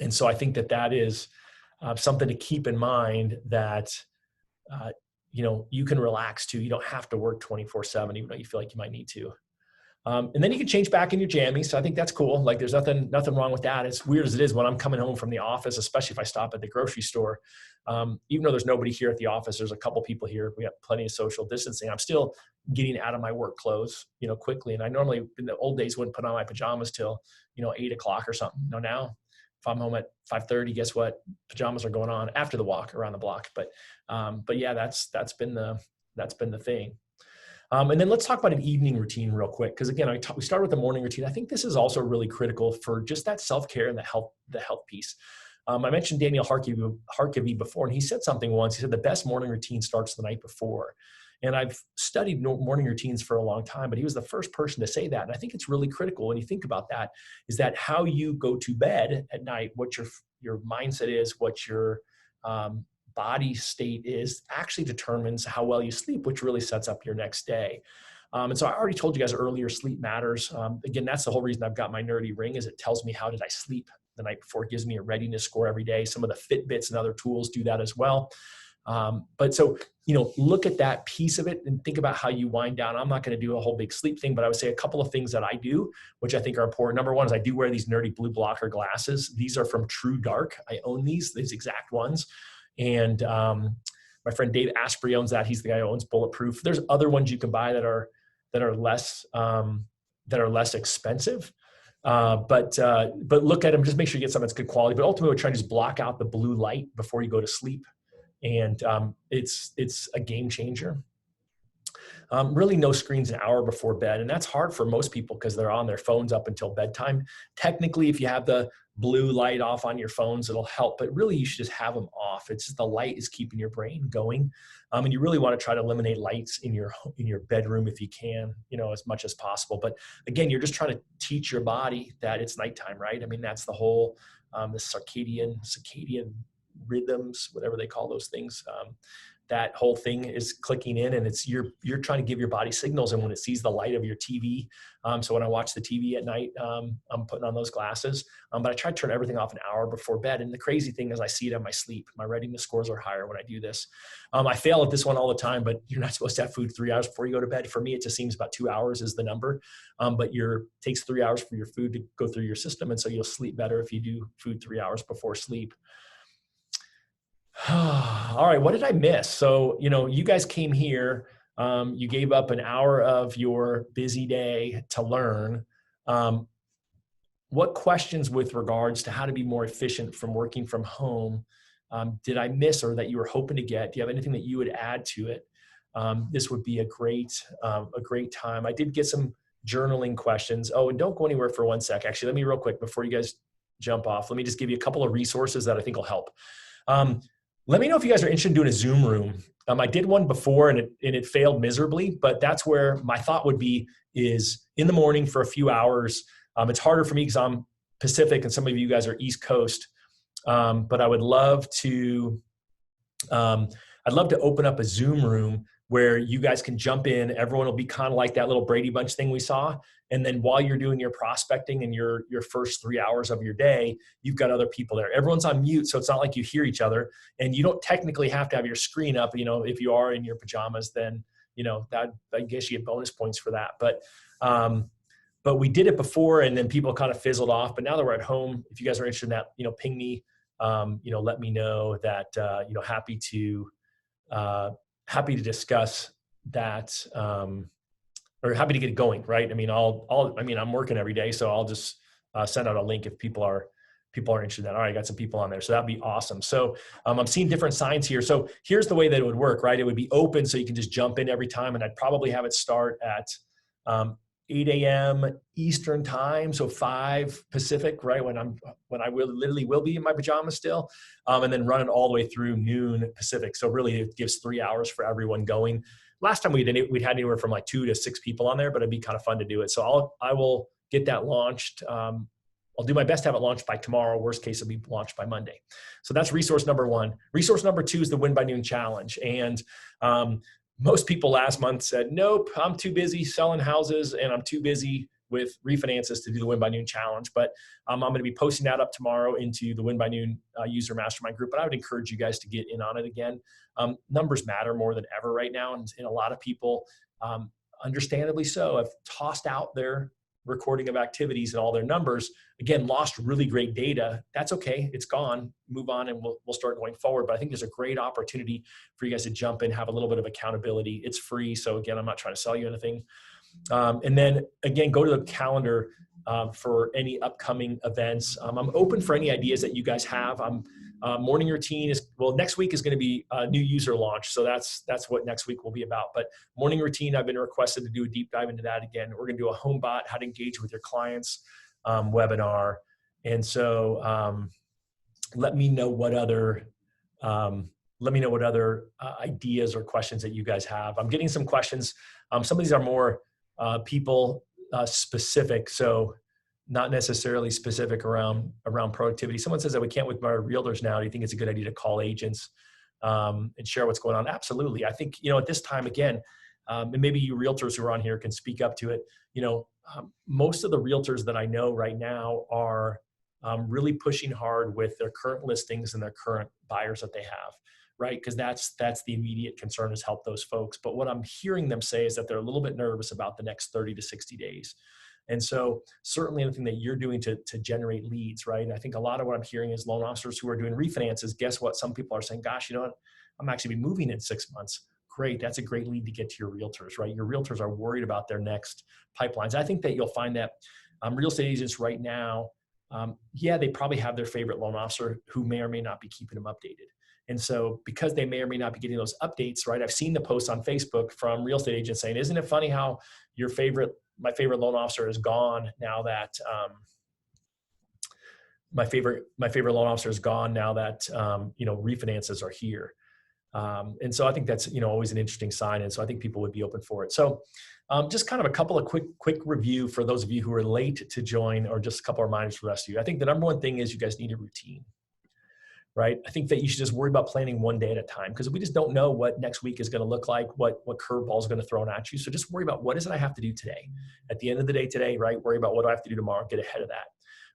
so I think that is something to keep in mind, that, you can relax too. You don't have to work 24/7, even though you feel like you might need to. And then you can change back in your jammies. So I think that's cool. Like there's nothing wrong with that. As weird as it is, when I'm coming home from the office, especially if I stop at the grocery store, even though there's nobody here at the office, there's a couple people here. We have plenty of social distancing. I'm still getting out of my work clothes, quickly. And I normally, in the old days, wouldn't put on my pajamas till, 8 o'clock or something. Now if I'm home at 5:30, guess what? Pajamas are going on after the walk around the block. But yeah, that's been the thing. And then let's talk about an evening routine real quick. Because again, we started with the morning routine. I think this is also really critical for just that self-care and the health piece. I mentioned Daniel Harkavy before, and he said something once. He said the best morning routine starts the night before. And I've studied morning routines for a long time, but he was the first person to say that. And I think it's really critical when you think about that, is that how you go to bed at night, what your mindset is, what your body state is actually determines how well you sleep, which really sets up your next day. And so I already told you guys earlier, sleep matters. Again, that's the whole reason I've got my nerdy ring, is it tells me how did I sleep the night before. It gives me a readiness score every day. Some of the Fitbits and other tools do that as well. But so, look at that piece of it and think about how you wind down. I'm not going to do a whole big sleep thing, but I would say a couple of things that I do, which I think are important. Number one is I do wear these nerdy blue blocker glasses. These are from True Dark. I own these exact ones. And my friend Dave Asprey owns that. He's the guy who owns Bulletproof. There's other ones you can buy that are less expensive. But look at them, just make sure you get something that's good quality. But ultimately, we're trying to just block out the blue light before you go to sleep. And it's a game changer. Really no screens an hour before bed. And that's hard for most people because they're on their phones up until bedtime. Technically, if you have the blue light off on your phones, it'll help, but really you should just have them off. It's just the light is keeping your brain going. And you really want to try to eliminate lights in your bedroom if you can, as much as possible. But again, you're just trying to teach your body that it's nighttime, right? I mean, that's the whole, the circadian rhythms, whatever they call those things. That whole thing is clicking in, and you're trying to give your body signals. And when it sees the light of your TV, so when I watch the TV at night, I'm putting on those glasses, but I try to turn everything off an hour before bed. And the crazy thing is I see it on my sleep. My readiness scores are higher when I do this. I fail at this one all the time, but you're not supposed to have food 3 hours before you go to bed. For me, it just seems about 2 hours is the number, but it takes 3 hours for your food to go through your system. And so you'll sleep better if you do food 3 hours before sleep. All right, what did I miss? So, you guys came here, you gave up an hour of your busy day to learn. What questions with regards to how to be more efficient from working from home did I miss, or that you were hoping to get? Do you have anything that you would add to it? This would be a great time. I did get some journaling questions. Oh, and don't go anywhere for 1 sec. Actually, let me real quick before you guys jump off, let me just give you a couple of resources that I think will help. Let me know if you guys are interested in doing a Zoom room. I did one before and it failed miserably, but that's where my thought would be is in the morning for a few hours. It's harder for me because I'm Pacific and some of you guys are East Coast. But I would love to, I'd love to open up a Zoom room where you guys can jump in. Everyone will be kind of like that little Brady Bunch thing we saw. And then while you're doing your prospecting and your first 3 hours of your day, you've got other people there. Everyone's on mute, so it's not like you hear each other. And you don't technically have to have your screen up. If you are in your pajamas, then, that I guess you get bonus points for that. But we did it before and then people kind of fizzled off. But now that we're at home, if you guys are interested in that, ping me, let me know that, happy to discuss that, or happy to get it going, right? I mean, I'm working every day, so I'll just send out a link if people are interested in that. All right, I got some people on there, so that'd be awesome. So I'm seeing different signs here. So here's the way that it would work, right? It would be open, so you can just jump in every time, and I'd probably have it start at 8 a.m. Eastern time, so 5 Pacific, right? When I literally will be in my pajamas still, and then run it all the way through noon Pacific. So really, it gives 3 hours for everyone going. Last time we did it, we'd had anywhere from like 2 to 6 people on there, but it'd be kind of fun to do it. So I will get that launched. I'll do my best to have it launched by tomorrow. Worst case, it'll be launched by Monday. So that's resource number 1. Resource number 2 is the Win by Noon Challenge. And most people last month said, nope, I'm too busy selling houses and I'm too busy with refinances to do the Win by Noon Challenge. But I'm going to be posting that up tomorrow into the Win by Noon user mastermind group. But I would encourage you guys to get in on it again. Numbers matter more than ever right now. And a lot of people, understandably so, have tossed out their recording of activities and all their numbers. Again, lost really great data. That's okay. It's gone. Move on, and we'll start going forward. But I think there's a great opportunity for you guys to jump in, have a little bit of accountability. It's free. So again, I'm not trying to sell you anything. And then again, go to the calendar for any upcoming events. I'm open for any ideas that you guys have. Morning routine next week is going to be a new user launch. So that's what next week will be about. But morning routine, I've been requested to do a deep dive into that again. We're going to do a HomeBot, how to engage with your clients webinar. And so let me know what other ideas or questions that you guys have. I'm getting some questions. Some of these are more people specific. So not necessarily specific around productivity. Someone says that we can't with our realtors now. Do you think it's a good idea to call agents? and share what's going on. Absolutely. I think, you know, at this time, again, and maybe you realtors who are on here can speak up to it. You know, most of the realtors that I know right now are really pushing hard with their current listings and their current buyers that they have, right? Because that's the immediate concern, is help those folks. But what I'm hearing them say is that they're a little bit nervous about the next 30 to 60 days. And so certainly anything that you're doing to generate leads, right? And I think a lot of what I'm hearing is loan officers who are doing refinances. Guess what? Some people are saying, gosh, you know what? I'm actually be moving in 6 months. Great. That's a great lead to get to your realtors, right? Your realtors are worried about their next pipelines. I think that you'll find that real estate agents right now, yeah, they probably have their favorite loan officer who may or may not be keeping them updated. And so because they may or may not be getting those updates, right? I've seen the posts on Facebook from real estate agents saying, isn't it funny how my favorite loan officer is gone now that, my favorite loan officer is gone now that, you know, refinances are here. And so I think that's, you know, always an interesting sign. And so I think people would be open for it. So just kind of a couple of quick review for those of you who are late to join, or just a couple of reminders for the rest of you. I think the number one thing is you guys need a routine, right? I think that you should just worry about planning one day at a time, because we just don't know what next week is going to look like, what curveball is going to throw at you. So just worry about what is it I have to do today. At the end of the day today, right? Worry about what do I have to do tomorrow, get ahead of that,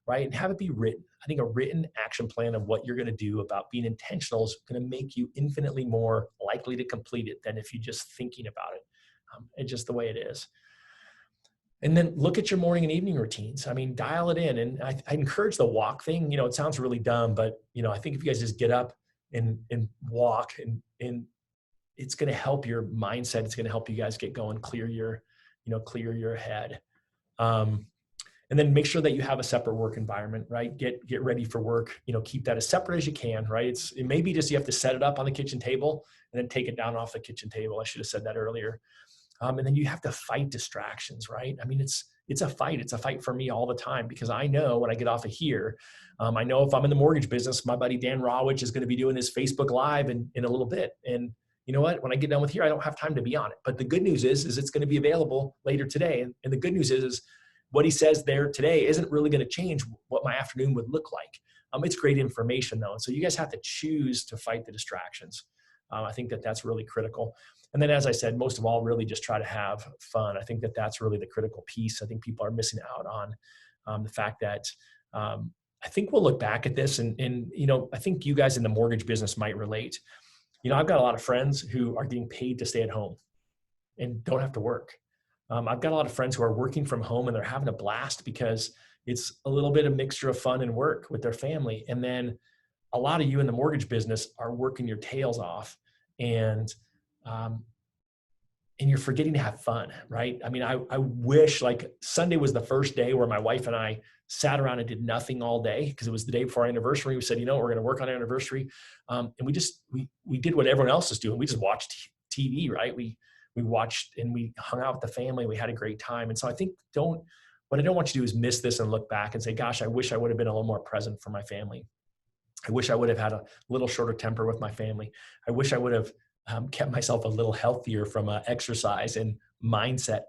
right? And have it be written. I think a written action plan of what you're going to do about being intentional is going to make you infinitely more likely to complete it than if you're just thinking about it. It's just the way it is. And then look at your morning and evening routines. I mean, dial it in. And I encourage the walk thing. You know, it sounds really dumb, but, you know, I think if you guys just get up and walk, and it's going to help your mindset. It's going to help you guys get going, clear your head. And then make sure that you have a separate work environment, right? Get ready for work, you know, keep that as separate as you can, right? It may be just, you have to set it up on the kitchen table and then take it down off the kitchen table. I should have said that earlier. And then you have to fight distractions, right? I mean, it's a fight. It's a fight for me all the time, because I know when I get off of here, I know if I'm in the mortgage business, my buddy Dan Rawich is going to be doing his Facebook Live in a little bit. And you know what? When I get done with here, I don't have time to be on it. But the good news is it's going to be available later today. And the good news is what he says there today isn't really going to change what my afternoon would look like. It's great information though. And so you guys have to choose to fight the distractions. I think that that's really critical. And then, as I said, most of all, really just try to have fun. I think that that's really the critical piece. I think people are missing out on the fact that I think we'll look back at this and, you know, I think you guys in the mortgage business might relate. You know, I've got a lot of friends who are getting paid to stay at home and don't have to work. I've got a lot of friends who are working from home and they're having a blast because it's a little bit of mixture of fun and work with their family. And then a lot of you in the mortgage business are working your tails off, and you're forgetting to have fun, right? I mean, I wish, like, Sunday was the first day where my wife and I sat around and did nothing all day, because it was the day before our anniversary. We said, you know, we're going to work on our anniversary. And we did what everyone else is doing. We just watched TV, right? We watched and we hung out with the family. We had a great time. And so I think what I don't want you to do is miss this and look back and say, gosh, I wish I would have been a little more present for my family. I wish I would have had a little shorter temper with my family. I wish I would have kept myself a little healthier from an exercise and mindset,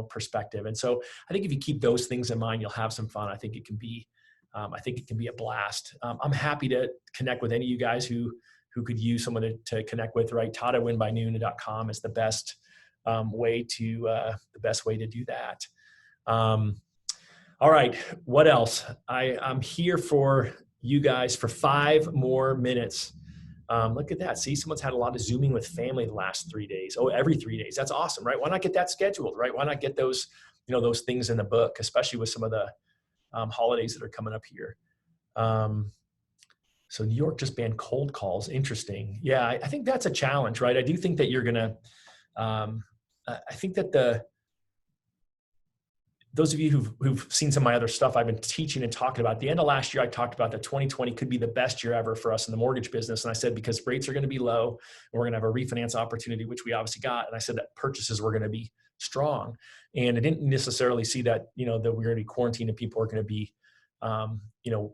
perspective. And so I think if you keep those things in mind, you'll have some fun. I think it can be a blast. I'm happy to connect with any of you guys who could use someone to connect with, right? Todd at winbynoon.com is the best way to do that. All right. What else? I'm here for you guys for 5 more minutes. Look at that. See, someone's had a lot of Zooming with family the last 3 days. Oh, every 3 days. That's awesome, right? Why not get that scheduled, right? Why not get those things in the book, especially with some of the holidays that are coming up here. So New York just banned cold calls. Interesting. Yeah, I think that's a challenge, right? I do think that you're going to, I think that those of you who've seen some of my other stuff I've been teaching and talking about, at the end of last year, I talked about that 2020 could be the best year ever for us in the mortgage business. And I said, because rates are going to be low and we're going to have a refinance opportunity, which we obviously got. And I said that purchases were going to be strong. And I didn't necessarily see that, that we're going to be quarantined and people are going to be, weren't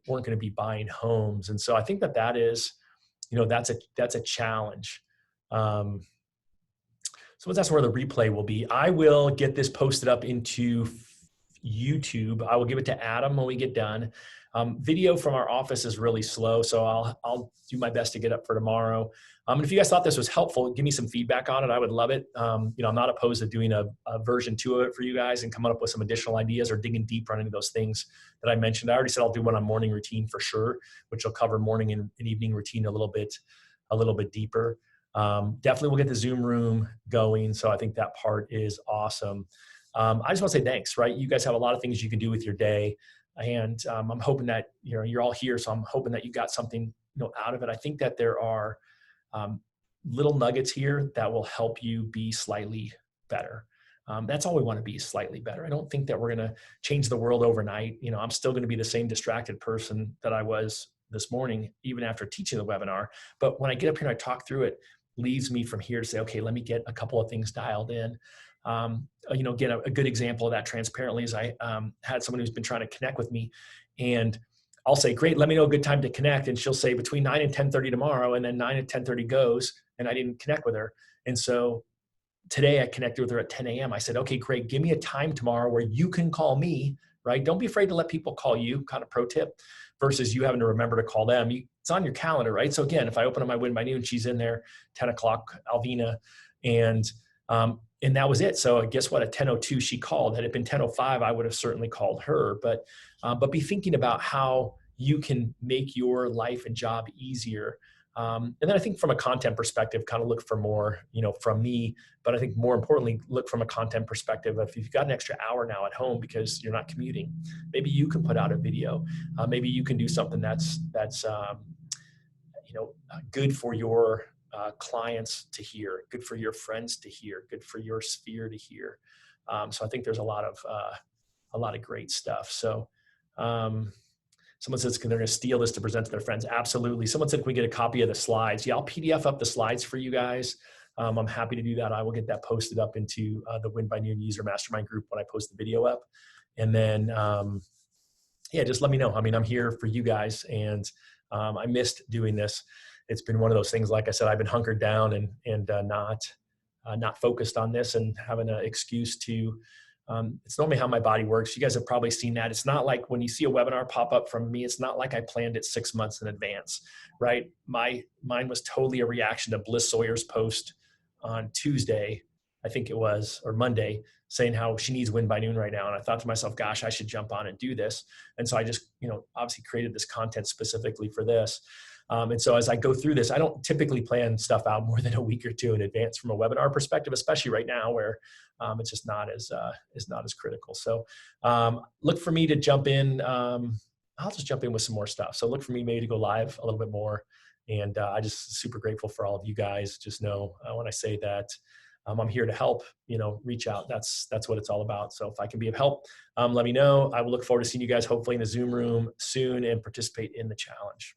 going to be buying homes. And so I think that is, that's a challenge. So that's where the replay will be. I will get this posted up into YouTube. I will give it to Adam when we get done. Video from our office is really slow, so I'll do my best to get up for tomorrow. And if you guys thought this was helpful, give me some feedback on it. I would love it. I'm not opposed to doing a version 2 of it for you guys and coming up with some additional ideas or digging deeper on any of those things that I mentioned. I already said I'll do one on morning routine for sure, which will cover morning and evening routine a little bit deeper. Definitely we'll get the Zoom room going. So I think that part is awesome. I just want to say thanks, right? You guys have a lot of things you can do with your day. And I'm hoping that, you're all here. So I'm hoping that you got something, out of it. I think that there are little nuggets here that will help you be slightly better. That's all we want to be, slightly better. I don't think that we're going to change the world overnight. I'm still going to be the same distracted person that I was this morning, even after teaching the webinar. But when I get up here and I talk through it, leaves me from here to say, okay, let me get a couple of things dialed in. Again, a good example of that transparently is I had someone who's been trying to connect with me, and I'll say, great, let me know a good time to connect. And she'll say between 9 and 10:30 tomorrow, and then 9 and 10:30 goes, and I didn't connect with her. And so today I connected with her at 10 a.m. I said, okay, great, give me a time tomorrow where you can call me, right? Don't be afraid to let people call you, kind of pro tip, versus you having to remember to call them. It's on your calendar, right? So again, if I open up my Win by Noon, she's in there, 10 o'clock, Alvina, and that was it. So guess what? At 10:02 she called. Had it been 10:05, I would have certainly called her. But be thinking about how you can make your life and job easier. And then I think from a content perspective, kind of look for more, from me. But I think more importantly, look from a content perspective. If you've got an extra hour now at home because you're not commuting, maybe you can put out a video. Maybe you can do something that's good for your clients to hear, good for your friends to hear, good for your sphere to hear. So I think there's a lot of great stuff. So someone says, they're going to steal this to present to their friends. Absolutely. Someone said, can we get a copy of the slides? Yeah, I'll PDF up the slides for you guys. I'm happy to do that. I will get that posted up into the Win by Noon user mastermind group when I post the video up. And then, just let me know. I mean, I'm here for you guys, and I missed doing this. It's been one of those things, like I said, I've been hunkered down and not focused on this, and having an excuse to, it's normally how my body works. You guys have probably seen that. It's not like when you see a webinar pop up from me, it's not like I planned it 6 months in advance, right? Mine was totally a reaction to Bliss Sawyer's post on Tuesday, I think it was, or Monday, saying how she needs Win by Noon right now. And I thought to myself, gosh, I should jump on and do this. And so I just, obviously created this content specifically for this. And so as I go through this, I don't typically plan stuff out more than a week or two in advance from a webinar perspective, especially right now where it's just not as critical. So look for me to jump in. I'll just jump in with some more stuff. So look for me maybe to go live a little bit more. And I just super grateful for all of you guys. Just know when I say that I'm here to help, reach out. That's what it's all about. So if I can be of help, let me know. I will look forward to seeing you guys hopefully in the Zoom room soon and participate in the challenge.